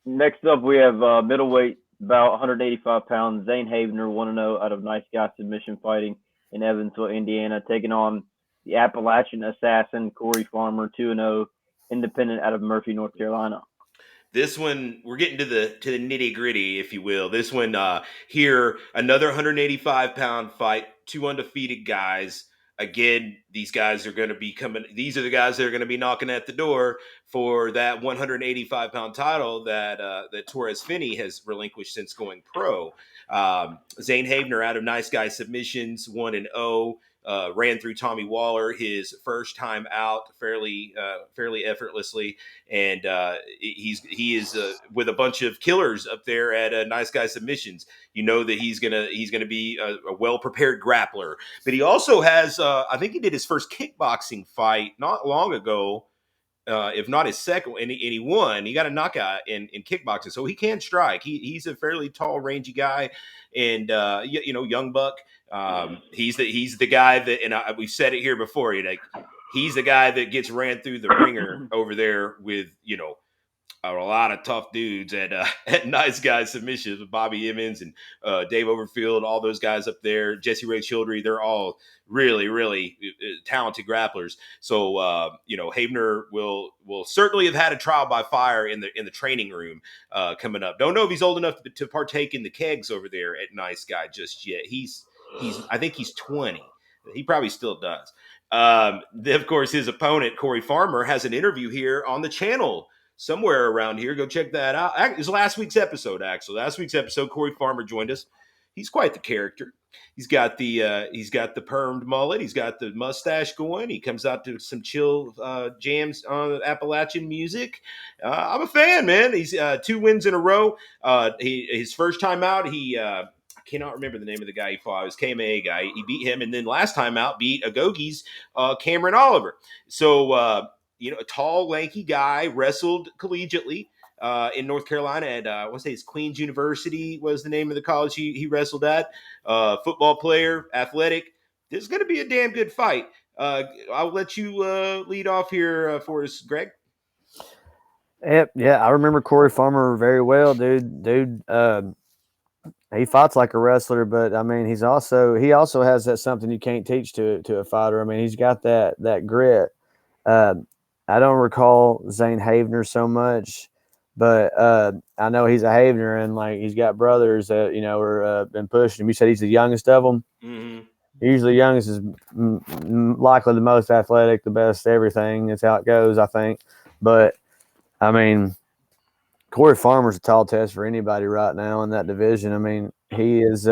Next up, we have middleweight, about 185 pounds. Zane Havener, 1-0 out of Nice Guy Submission Fighting in Evansville, Indiana, taking on the Appalachian assassin, Corey Farmer, 2-0, independent out of Murphy, North Carolina. This one, we're getting to the nitty gritty, if you will. This one here, another 185-pound fight, 2 undefeated guys. Again, these guys are going to be coming. These are the guys that are going to be knocking at the door for that 185-pound title that Torres Finney has relinquished since going pro. Zane Havener out of Nice Guy Submissions, 1-0. Ran through Tommy Waller his first time out fairly effortlessly, and he is with a bunch of killers up there at Nice Guy Submissions. You know that he's gonna be a well prepared grappler, but he also has I think he did his first kickboxing fight not long ago. If not his second, and he won. He got a knockout in kickboxing, so he can strike. He's a fairly tall, rangy guy, and young buck. He's the guy that, and we've said it here before. He's the guy that gets ran through the ringer over there with a lot of tough dudes at Nice Guy Submissions with Bobby Emmons and Dave Overfield, all those guys up there, Jesse Ray Childry. They're all really, really talented grapplers. So Havener will certainly have had a trial by fire in the training room coming up. Don't know if he's old enough to partake in the kegs over there at Nice Guy just yet. I think he's 20. He probably still does. Of course, his opponent Corey Farmer has an interview here on the channel somewhere around here. Go check that out. It was last week's episode, actually. Last week's episode, Corey Farmer joined us. He's quite the character. He's got the permed mullet. He's got the mustache going. He comes out to some chill jams on Appalachian music. I'm a fan, man. He's 2 wins in a row. His first time out, I cannot remember the name of the guy he fought. It was KMA guy. He beat him, and then last time out beat Agogi's Cameron Oliver. So a tall, lanky guy, wrestled collegiately in North Carolina at I want to say it's Queens University was the name of the college he wrestled at. Football player, athletic. This is going to be a damn good fight. I'll let you lead off here for us, Greg. Yeah, I remember Corey Farmer very well, dude. He fights like a wrestler, but I mean, he also has that something you can't teach to a fighter. I mean, he's got that grit. I don't recall Zane Havener so much, but I know he's a Havener, and like he's got brothers that are been pushing him. You said he's the youngest of them. Mm-hmm. Usually, youngest is likely the most athletic, the best, everything. That's how it goes, I think. But I mean, Corey Farmer's a tall test for anybody right now in that division. I mean, he is.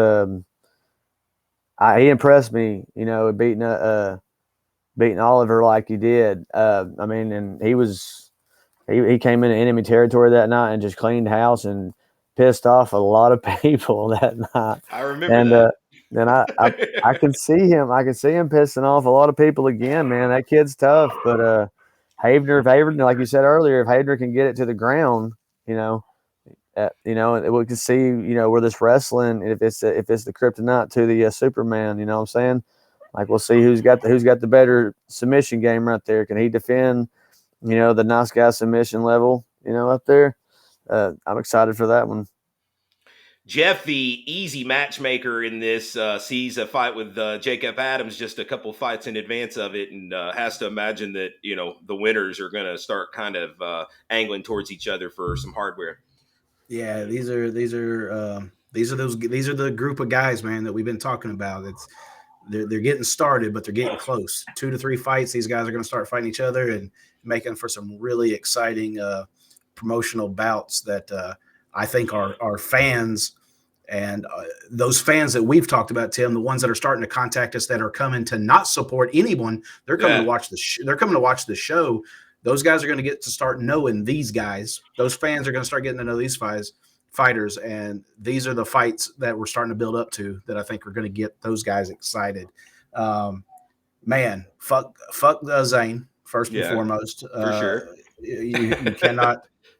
He impressed me, beating Oliver like he did. I mean, and he came into enemy territory that night and just cleaned house and pissed off a lot of people that night. I remember And that. then I can see him. I can see him pissing off a lot of people again, man. That kid's tough. But if Havener, like you said earlier, if Havener can get it to the ground, you know, we can see, where this wrestling, if it's the kryptonite to the Superman, you know what I'm saying? Like we'll see who's got the better submission game right there. Can he defend, the nice guy submission level, up there? I'm excited for that one. Jeff, the easy matchmaker in this, sees a fight with Jacob Adams just a couple fights in advance of it, and has to imagine that the winners are going to start kind of angling towards each other for some hardware. Yeah, these are the group of guys, man, that we've been talking about. They're getting started, but they're getting close. 2 to 3 fights, these guys are going to start fighting each other and making for some really exciting promotional bouts that I think our fans and those fans that we've talked about, Tim, the ones that are starting to contact us that are coming to not support anyone, they're coming to watch they're coming to watch the show. Those guys are going to get to start knowing these guys. Those fans are going to start getting to know these fighters, and these are the fights that we're starting to build up to that I think are going to get those guys excited. Man, fuck Zane first and foremost. For sure.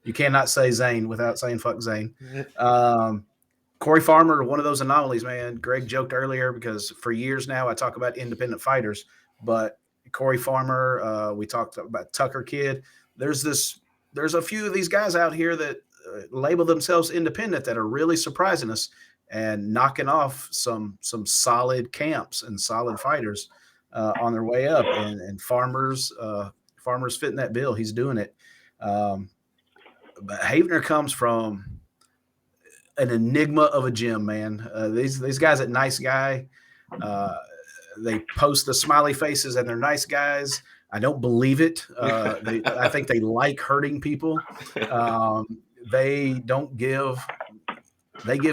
You cannot say Zane without saying fuck Zane. Corey Farmer, one of those anomalies, man. Greg joked earlier because for years now I talk about independent fighters, but Corey Farmer, we talked about Tucker Kid. There's a few of these guys out here that label themselves independent that are really surprising us and knocking off some solid camps and solid fighters on their way up. And Farmer's fitting that bill. He's doing it. But Havener comes from an enigma of a gym, man. These guys at Nice Guy, they post the smiley faces and they're nice guys. I don't believe it. I think they like hurting people. They give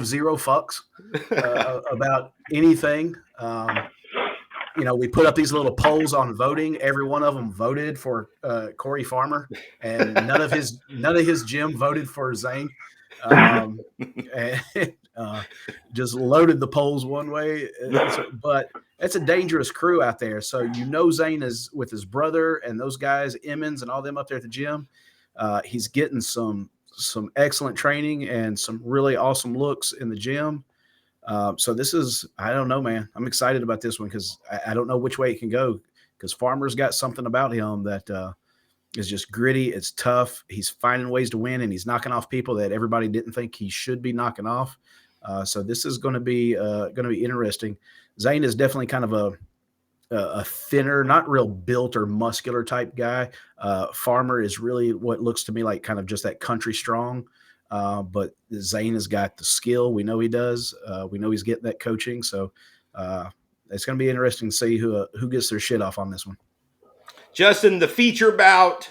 zero fucks about anything. We put up these little polls on voting. Every one of them voted for Corey Farmer, and none of his gym voted for Zane. And just loaded the polls one way. But it's a dangerous crew out there. So Zane is with his brother and those guys, Emmons and all them up there at the gym. He's getting some excellent training and some really awesome looks in the gym. So this is, I don't know, man. I'm excited about this one because I don't know which way it can go because Farmer's got something about him that is just gritty. It's tough. He's finding ways to win, and he's knocking off people that everybody didn't think he should be knocking off. So this is going to be interesting. Zane is definitely kind of a thinner, not real built or muscular type guy. Farmer is really what looks to me like kind of just that country strong. But Zane has got the skill. We know he does. We know he's getting that coaching. So it's going to be interesting to see who gets their shit off on this one. Justin, the feature bout.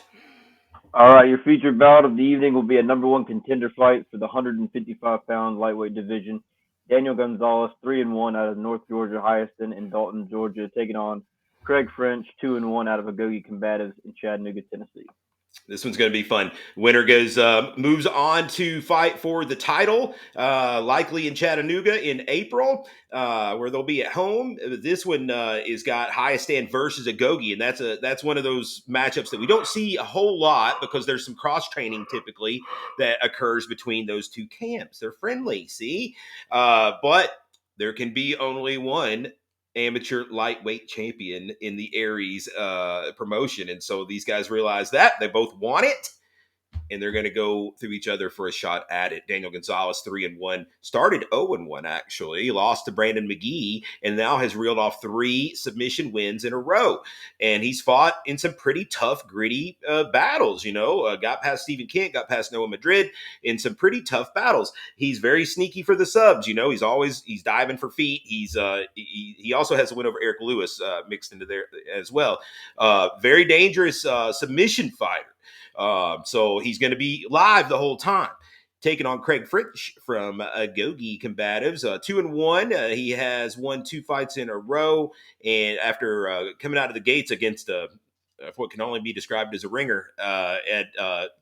All right, your featured bout of the evening will be a number one contender fight for the 155-pound lightweight division. Daniel Gonzalez, 3-1 out of North Georgia Hyaston in Dalton, Georgia, taking on Craig French, 2-1 out of Agogi Combatives in Chattanooga, Tennessee. This one's going to be fun. Winner moves on to fight for the title, likely in Chattanooga in April, where they'll be at home. This one is got Hyaston versus Agogi, and that's one of those matchups that we don't see a whole lot because there's some cross training typically that occurs between those two camps. They're friendly, see, but there can be only one amateur lightweight champion in the Aries promotion. And so these guys realize that they both want it. and they're going to go through each other for a shot at it. Daniel Gonzalez 3-1, started 0-1 actually. He lost to Brandon McGee, and now has reeled off 3 submission wins in a row. And he's fought in some pretty tough, gritty battles. Got past Stephen Kent, got past Noah Madrid in some pretty tough battles. He's very sneaky for the subs. He's diving for feet. He also has a win over Eric Lewis mixed into there as well. Very dangerous submission fighter. So he's going to be live the whole time. Taking on Craig Fritsch from Gogi Combatives, 2-1. He has won 2 fights in a row, and after coming out of the gates against what can only be described as a ringer at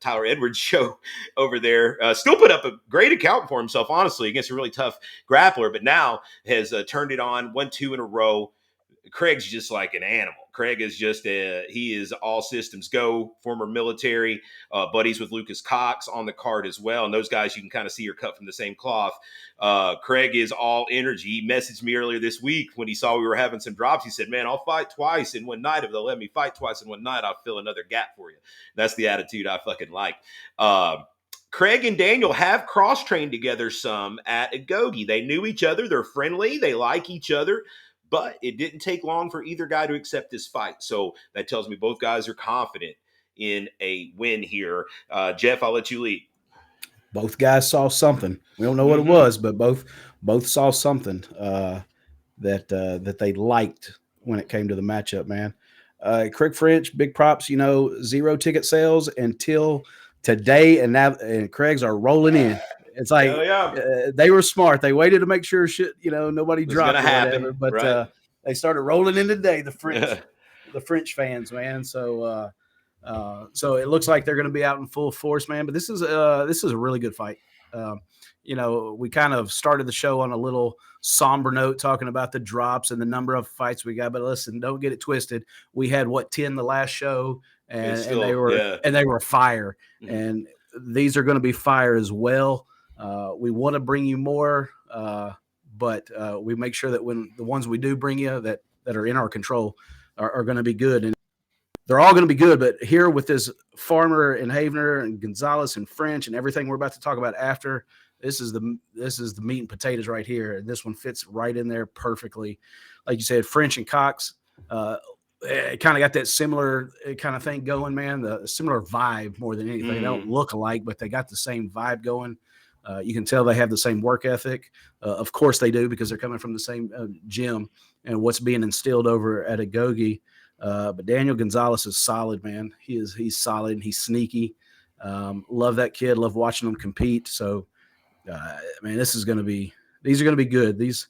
Tyler Edwards' show over there, still put up a great account for himself, honestly, against a really tough grappler, but now has turned it on, 1-2 in a row. Craig's just like an animal. Craig is he is all systems go, former military, buddies with Lucas Cox on the card as well. And those guys, you can kind of see are cut from the same cloth. Craig is all energy. He messaged me earlier this week when he saw we were having some drops. He said, man, I'll fight twice in one night. If they'll let me fight twice in one night, I'll fill another gap for you. That's the attitude I fucking like. Craig and Daniel have cross-trained together some at Agogi. They knew each other. They're friendly. They like each other. But it didn't take long for either guy to accept this fight. So that tells me both guys are confident in a win here. Jeff, I'll let you lead. Both guys saw something. We don't know what it was, but both saw something that they liked when it came to the matchup, man. Craig Fritsch, big props, 0 ticket sales until today, and Craig's are rolling in. It's like they were smart. They waited to make sure nobody dropped or whatever. But right. They started rolling in today. The French fans, man. So it looks like they're going to be out in full force, man. But this is a really good fight. We kind of started the show on a little somber note, talking about the drops and the number of fights we got. But listen, don't get it twisted. We had 10 the last show, and they were fire, and these are going to be fire as well. We want to bring you more, but we make sure that when the ones we do bring you that are in our control are going to be good. And they're all going to be good. But here with this Farmer and Havener and Gonzalez and French and everything we're about to talk about after, this is the meat and potatoes right here. And this one fits right in there perfectly. Like you said, French and Cox, it kind of got that similar kind of thing going, man. The similar vibe more than anything. They don't look alike, but they got the same vibe going. You can tell they have the same work ethic. Of course they do, because they're coming from the same gym and what's being instilled over at Agogi. But Daniel Gonzalez is solid, man. He's solid and he's sneaky. Love that kid. Love watching him compete. So, man, these are going to be good. These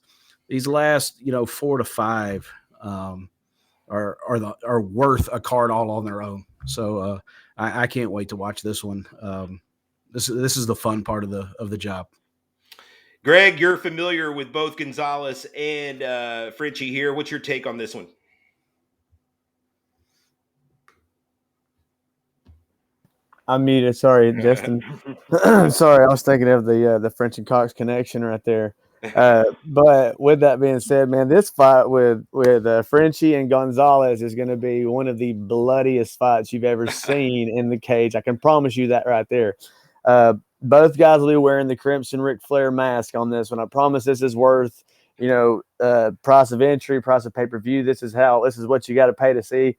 last, 4 to 5 are worth a card all on their own. So I can't wait to watch this one. This is the fun part of the job. Greg, you're familiar with both Gonzalez and Fritchie here. What's your take on this one? I'm muted. Sorry, Justin. Sorry, I was thinking of the French and Cox connection right there. But with that being said, man, this fight with Frenchie and Gonzalez is going to be one of the bloodiest fights you've ever seen in the cage. I can promise you that right there. Both guys will be wearing the Crimson Ric Flair mask on this one. I promise this is worth, price of entry, price of pay-per-view. This is what you got to pay to see.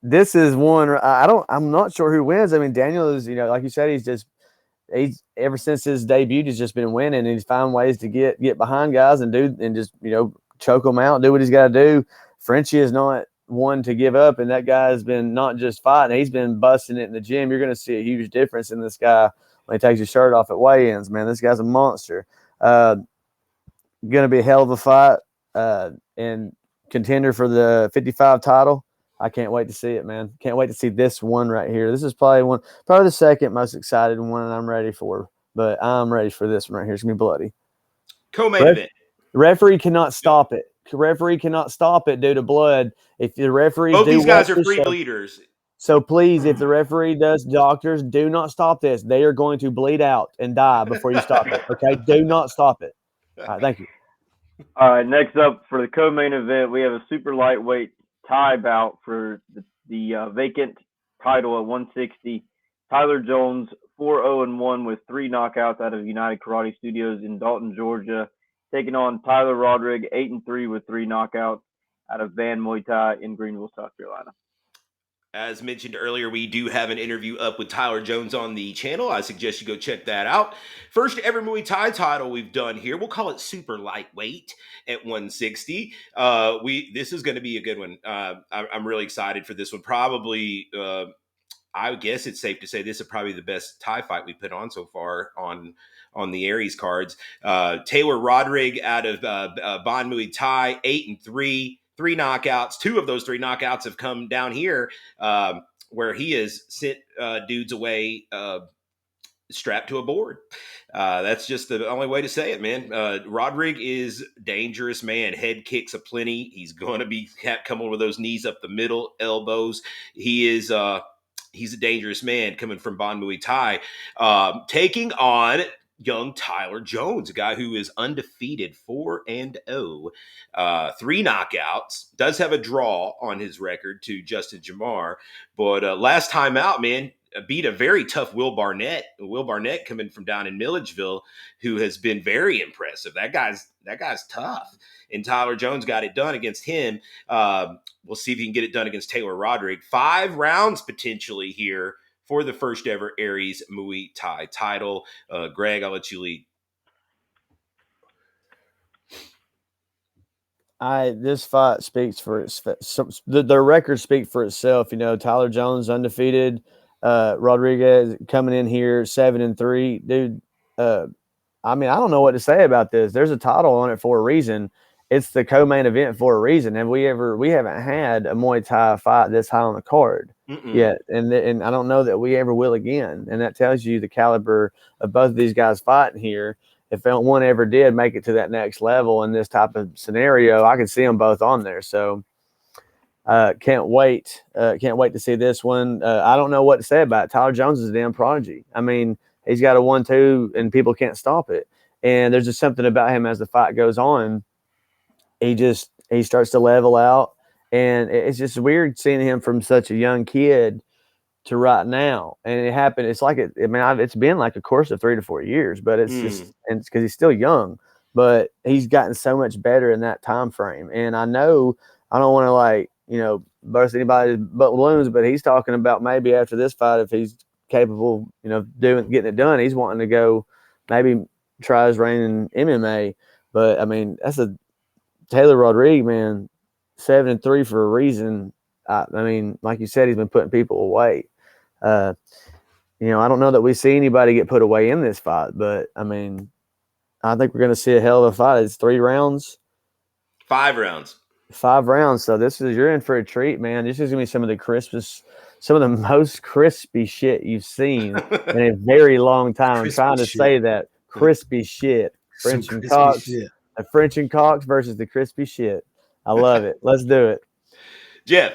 This is one I'm not sure who wins. I mean, Daniel is, like you said, he's ever since his debut, he's just been winning, and he's found ways to get behind guys and just choke them out, do what he's got to do. Frenchie is not one to give up, and that guy has been not just fighting, he's been busting it in the gym. You're going to see a huge difference in this guy when he takes his shirt off at weigh-ins, man. This guy's a monster. Going to be a hell of a fight, and contender for the 55 title. I can't wait to see it, man. Can't wait to see this one right here. This is probably the second most excited one I'm ready for, but I'm ready for this one right here. It's going to be bloody. Co-main event. Referee cannot stop it. Referee cannot stop it due to blood. If the referee, both these guys are free bleeders. So please, if the referee does, doctors, do not stop this. They are going to bleed out and die before you stop it. Okay, do not stop it. All right, thank you. All right, next up for the co-main event, we have a super lightweight tie bout for the vacant title at 160. Tyler Jones 4-0-1 with 3 knockouts out of United Karate Studios in Dalton, Georgia, taking on Tyler Rodrigue 8-3 with 3 knockouts out of Van Muay Thai in Greenville, South Carolina. As mentioned earlier, we do have an interview up with Tyler Jones on the channel. I suggest you go check that out. First ever Muay Thai title we've done here. We'll call it super lightweight at 160. This is going to be a good one. I'm really excited for this one. Probably, I guess it's safe to say this is probably the best Thai fight we put on so far on the Aries cards. Taylor Rodrigue out of Bon Muay Thai, 8-3. 3 knockouts. 2 of those 3 knockouts have come down here, where he has sent dudes away strapped to a board. That's just the only way to say it, man. Rodrigue is dangerous, man. Head kicks aplenty. He's going to be coming with those knees up the middle, elbows. He's a dangerous man coming from Bon Muay Thai, taking on young Tyler Jones, a guy who is undefeated, 4-0, 3 knockouts, does have a draw on his record to Justin Jamar, but last time out, man, beat a very tough Will Barnett. Will Barnett coming from down in Milledgeville, who has been very impressive. That guy's tough. And Tyler Jones got it done against him. We'll see if he can get it done against Taylor Rodrigue. 5 rounds potentially here for the first ever Aries Muay Thai title. Greg, I'll let you lead. This fight speaks for their records speak for itself. You know, Tyler Jones undefeated, Rodriguez coming in here 7-3. Dude, I mean, I don't know what to say about this. There's a title on it for a reason. It's the co-main event for a reason. And we haven't had a Muay Thai fight this high on the card yet. And I don't know that we ever will again. And that tells you the caliber of both of these guys fighting here. If one ever did make it to that next level in this type of scenario, I could see them both on there. So can't wait. Can't wait to see this one. I don't know what to say about it. Tyler Jones is a damn prodigy. I mean, he's got a 1-2 and people can't stop it. And there's just something about him as the fight goes on. He starts to level out, and it's just weird seeing him from such a young kid to right now. And it happened. It's like it's been like a course of 3 to 4 years, but it's just, and it's because he's still young, but he's gotten so much better in that time frame. And I know I don't want to burst anybody's balloons, but he's talking about maybe after this fight, if he's capable, getting it done, he's wanting to go maybe try his reign in MMA. But I mean, that's a Taylor Rodrigue, man, 7-3 for a reason. I mean, like you said, he's been putting people away. I don't know that we see anybody get put away in this fight, but I mean, I think we're going to see a hell of a fight. It's 3 rounds. 5 rounds. 5 rounds. So you're in for a treat, man. This is going to be some of the most crispy shit you've seen in a very long time. I'm trying to say that. Crispy shit. French and Cox. Shit. The French and Cox versus the crispy shit. I love it. Let's do it. Jeff.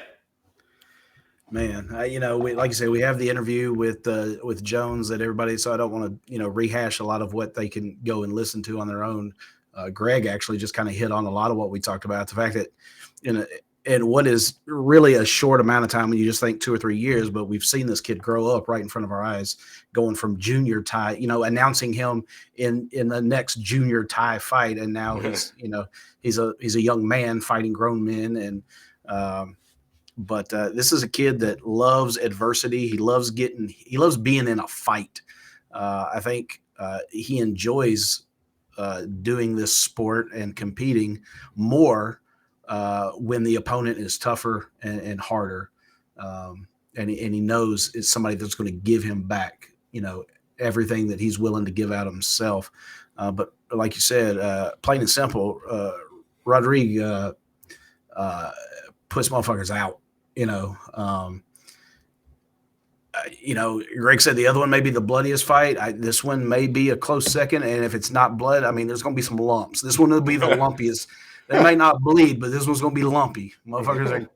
Man, like you said, we have the interview with Jones that everybody, so I don't want to, rehash a lot of what they can go and listen to on their own. Greg actually just kind of hit on a lot of what we talked about. The fact that in what is really a short amount of time, when you just think 2 or 3 years, but we've seen this kid grow up right in front of our eyes, going from junior Thai, announcing him in the next junior Thai fight. And now he's a young man fighting grown men. And, but this is a kid that loves adversity. He loves being in a fight. I think he enjoys doing this sport and competing more when the opponent is tougher and harder. And he knows it's somebody that's going to give him back, everything that he's willing to give out of himself. But like you said, plain and simple, Rodrigue puts motherfuckers out. Greg said the other one may be the bloodiest fight. This one may be a close second, and if it's not blood, I mean, there's going to be some lumps. This one will be the lumpiest. They may not bleed, but this one's going to be lumpy. Motherfuckers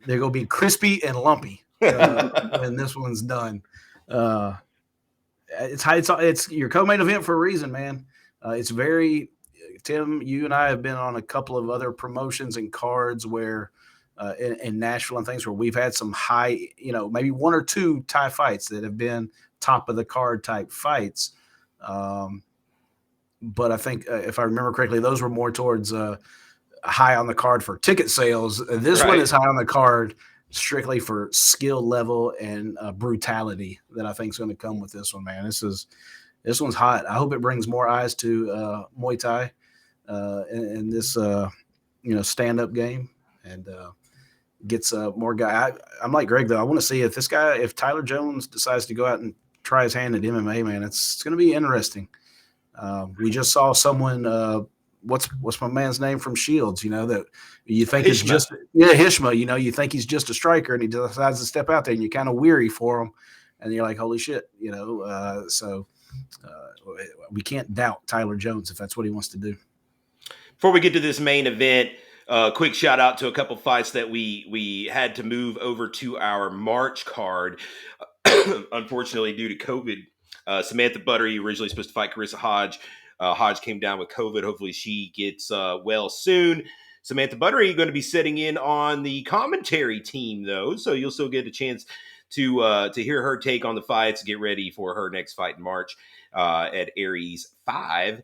they're going to be crispy and lumpy when this one's done. It's your co-main event for a reason, man. It's very Tim. You and I have been on a couple of other promotions and cards where in Nashville and things where we've had some high, maybe one or two tie fights that have been top of the card type fights. But I think if I remember correctly, those were more towards high on the card for ticket sales. This one is high on the card strictly for skill level and brutality that I think is going to come with this one, man. This one's hot. I hope it brings more eyes to Muay Thai in this stand-up game and gets more guy. I'm like Greg though. I want to see if Tyler Jones decides to go out and try his hand at MMA, man. It's going to be interesting. We just saw someone. What's my man's name from Shields? That you think is just Hishma. You think he's just a striker, and he decides to step out there, and you're kind of weary for him, and you're like, holy shit, So we can't doubt Tyler Jones if that's what he wants to do. Before we get to this main event, quick shout out to a couple fights that we had to move over to our March card, unfortunately due to COVID. Samantha Buttery originally supposed to fight Carissa Hodge. Hodge came down with COVID. Hopefully she gets well soon. Samantha Buttery going to be sitting in on the commentary team, though, so you'll still get a chance to hear her take on the fights, get ready for her next fight in March at Aries 5.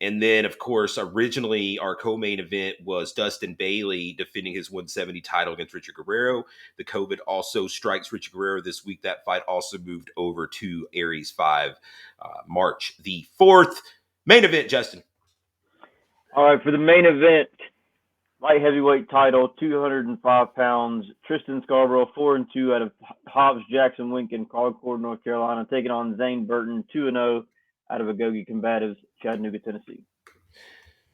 And then, of course, originally our co-main event was Dustin Bailey defending his 170 title against Richard Guerrero. The COVID also strikes Richard Guerrero this week. That fight also moved over to Aries 5, March the 4th. Main event, Justin. All right, for the main event, light heavyweight title, 205 pounds. Tristan Scarborough, 4-2 out of Hobbs Jackson Wink in Concord, North Carolina, taking on Zane Burton, 2-0 out of Agoge Combatives, Chattanooga, Tennessee.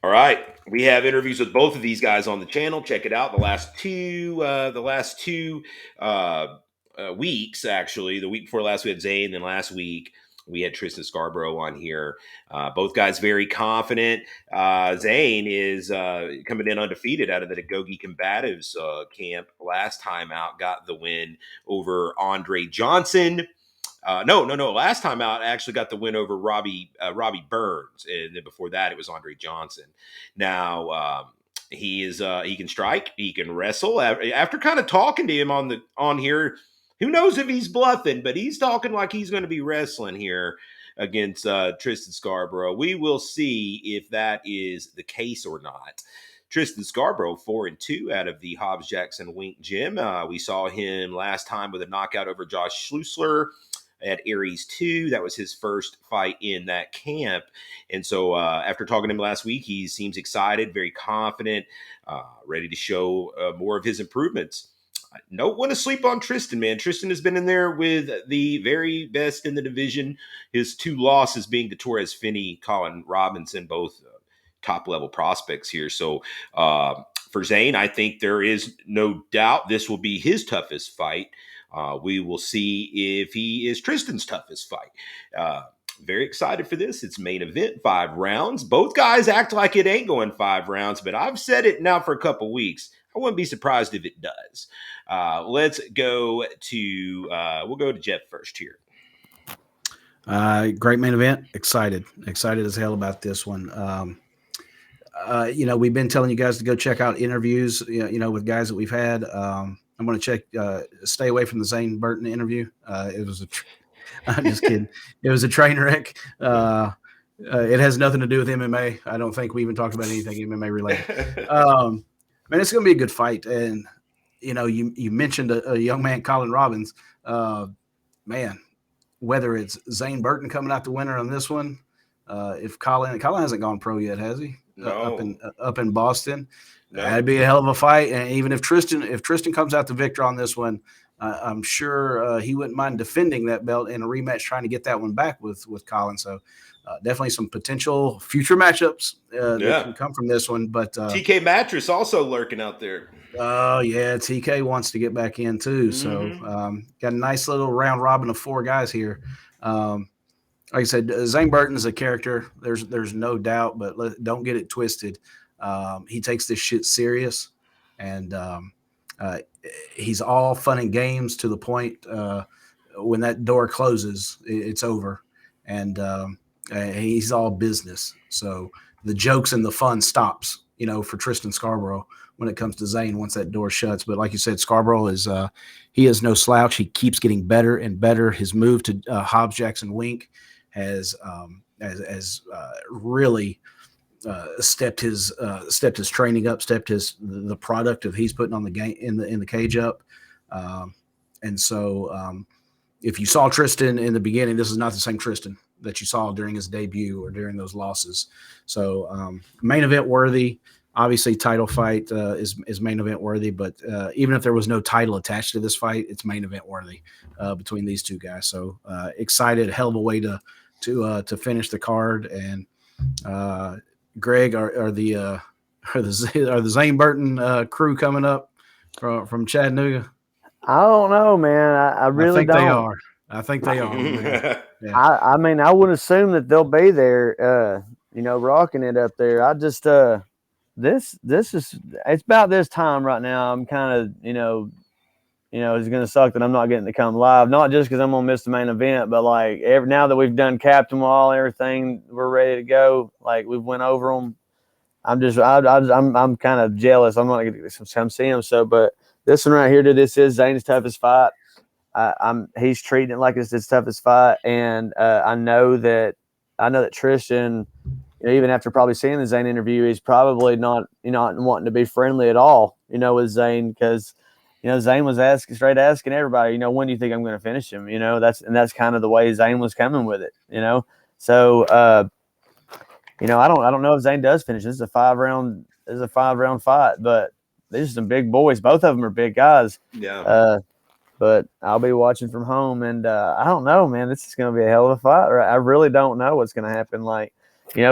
All right, we have interviews with both of these guys on the channel. Check it out. The last two weeks, actually, the week before last we had Zane, then last week we had Tristan Scarborough on here. Both guys very confident. Zane is coming in undefeated out of the Agoge Combatives camp. Last time out, got the win over Andre Johnson. No. Last time out, I actually got the win over Robbie Burns, and then before that, it was Andre Johnson. Now he can strike, he can wrestle. After kind of talking to him on here, who knows if he's bluffing, but he's talking like he's going to be wrestling here against Tristan Scarborough. We will see if that is the case or not. Tristan Scarborough, 4-2 out of the Hobbs Jackson Wink gym. We saw him last time with a knockout over Josh Schlusler at Aries 2. That was his first fight in that camp. And so after talking to him last week, he seems excited, very confident, ready to show more of his improvements. Don't want to sleep on Tristan, man. Tristan has been in there with the very best in the division. His two losses being to Torres Finney, Colin Robinson, both top-level prospects here. So for Zane, I think there is no doubt this will be his toughest fight. We will see if he is Tristan's toughest fight. Very excited for this. It's main event, 5 rounds. Both guys act like it ain't going 5 rounds, but I've said it now for a couple weeks. I wouldn't be surprised if it does. Let's go to we'll go to Jeff first here. Great main event. Excited as hell about this one. We've been telling you guys to go check out interviews, with guys that we've had. I'm going to stay away from the Zane Burton interview. I'm just kidding. It was a train wreck. It has nothing to do with MMA. I don't think we even talked about anything MMA related. Man, it's going to be a good fight. And, you mentioned a young man, Colin Robbins. Man, whether it's Zane Burton coming out the winner on this one, if Colin hasn't gone pro yet, has he? No. Up in Boston. No. That'd be a hell of a fight. And even if Tristan comes out the victor on this one, I'm sure he wouldn't mind defending that belt in a rematch, trying to get that one back with Colin. So definitely some potential future matchups that can come from this one. But TK Mattress also lurking out there. Oh, yeah. TK wants to get back in too. Mm-hmm. So got a nice little round robin of 4 guys here. Like I said, Zane Burton is a character. There's no doubt, but don't get it twisted. He takes this shit serious, and he's all fun and games to the point when that door closes, it's over, and he's all business. So the jokes and the fun stops, for Tristan Scarborough when it comes to Zane once that door shuts. But like you said, Scarborough he is no slouch. He keeps getting better and better. His move to Hobbs Jackson Wink has really stepped his training up, stepped the product of he's putting on the game in the cage up. And so if you saw Tristan in the beginning, this is not the same Tristan that you saw during his debut or during those losses. So main event worthy. Obviously, title fight is main event worthy, but even if there was no title attached to this fight, it's main event worthy between these two guys. So excited, hell of a way to finish the card. And Greg, are the Zane Burton crew coming up from Chattanooga? I don't know, man. I really don't. They are. I think they are. Man. Yeah. I mean, I would assume that they'll be there, rocking it up there. I just this is it's about this time right now. I'm kind of it's gonna suck that I'm not getting to come live. Not just because I'm gonna miss the main event, but like now that we've done Captain Wall, everything, we're ready to go. Like we've went over them. I'm kind of jealous. I'm not gonna come see him. So, but this one right here, this is Zane's toughest fight. He's treating it like it's his toughest fight, and I know that Tristan, even after probably seeing the Zane interview, he's probably not wanting to be friendly at all, with Zane, because Zane was asking everybody, when do you think I'm going to finish him? That's kind of the way Zane was coming with it, So I don't know if Zane does finish. This is a 5-round fight, but these are some big boys. Both of them are big guys. Yeah. But I'll be watching from home, and I don't know, man. This is going to be a hell of a fight. I really don't know what's going to happen. Like,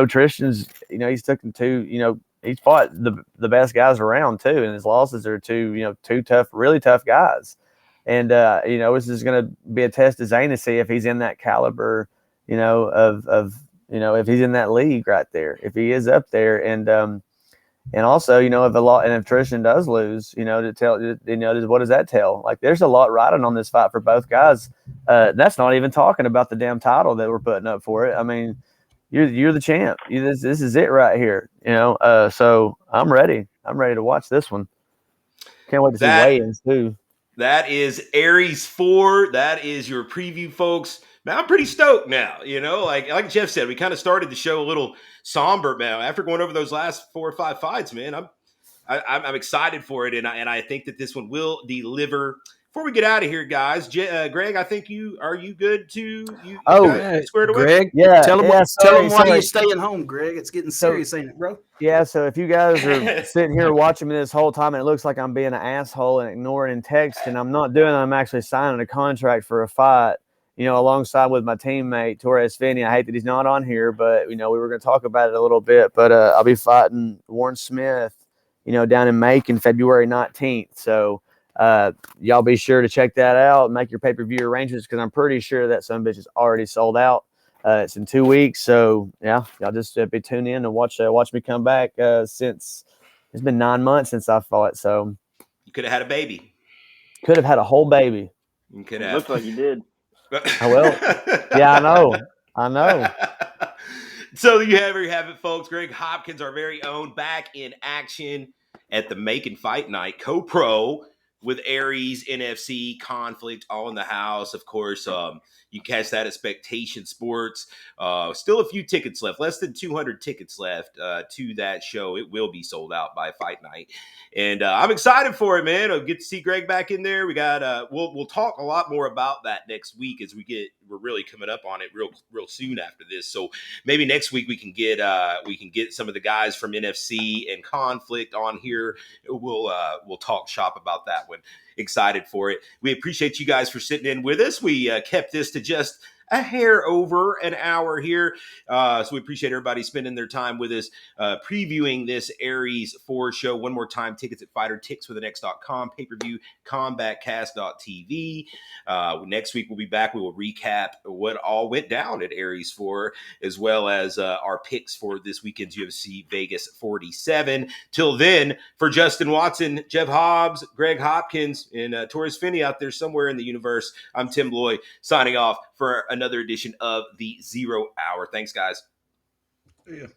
Tristan's, he's taken two, he's fought the best guys around too, and his losses are two tough, really tough guys. And this is going to be a test to Zane to see if he's in that caliber, of if he's in that league right there, if he is up there, and also, if Tristan does lose, to tell, what does that tell? Like, there's a lot riding on this fight for both guys. That's not even talking about the damn title that we're putting up for it. I mean, you're the champ. This is it right here. So I'm ready. I'm ready to watch this one. Can't wait to see weigh-ins too. That is Aries 4. That is your preview, folks. Man, I'm pretty stoked now. Like Jeff said, we kind of started the show a little somber, man. After going over those last 4 or 5 fights, man, I'm excited for it, and I think that this one will deliver. Before we get out of here, guys, Greg, I think you good to you. Squared away. Greg, yeah. Tell them why you're staying home, Greg. It's getting serious, ain't it, bro? Yeah. So if you guys are sitting here watching me this whole time and it looks like I'm being an asshole and ignoring and texting, I'm not doing it. I'm actually signing a contract for a fight. Alongside with my teammate Torres Finney. I hate that he's not on here, but we were going to talk about it a little bit. But I'll be fighting Warren Smith, down in Macon, February 19th. So y'all be sure to check that out. Make your pay-per-view arrangements, because I'm pretty sure that some bitch is already sold out. It's in 2 weeks, so yeah, y'all just be tuned in and watch me come back. Since it's been 9 months since I fought, so you could have had a baby. Could have had a whole baby. You could have. Looks like you did. Well, yeah, I know. So you have it, folks. Greg Hopkins, our very own, back in action at the Macon Fight Night, co-pro with Aries, NFC, Conflict, all in the house. Of course, you catch that at Spectation Sports. Still a few tickets left, less than 200 tickets left to that show. It will be sold out by Fight Night. And I'm excited for it, man. I'll get to see Greg back in there. We got we'll talk a lot more about that next week as we're really coming up on it real soon after this. So maybe next week we can get some of the guys from NFC and Conflict on here. We'll talk shop about that one. Excited for it. We appreciate you guys for sitting in with us. We kept this to just a hair over an hour here. So we appreciate everybody spending their time with us, previewing this Aries 4 show. One more time, tickets at fightertix.com, pay-per-view, combatcast.tv. Next week we'll be back. We will recap what all went down at Aries 4, as well as our picks for this weekend's UFC Vegas 47. Till then, for Justin Watson, Jeff Hobbs, Greg Hopkins, and Torres Finney out there somewhere in the universe, I'm Tim Loy, signing off for another edition of the 0 Hour. Thanks, guys. Yeah.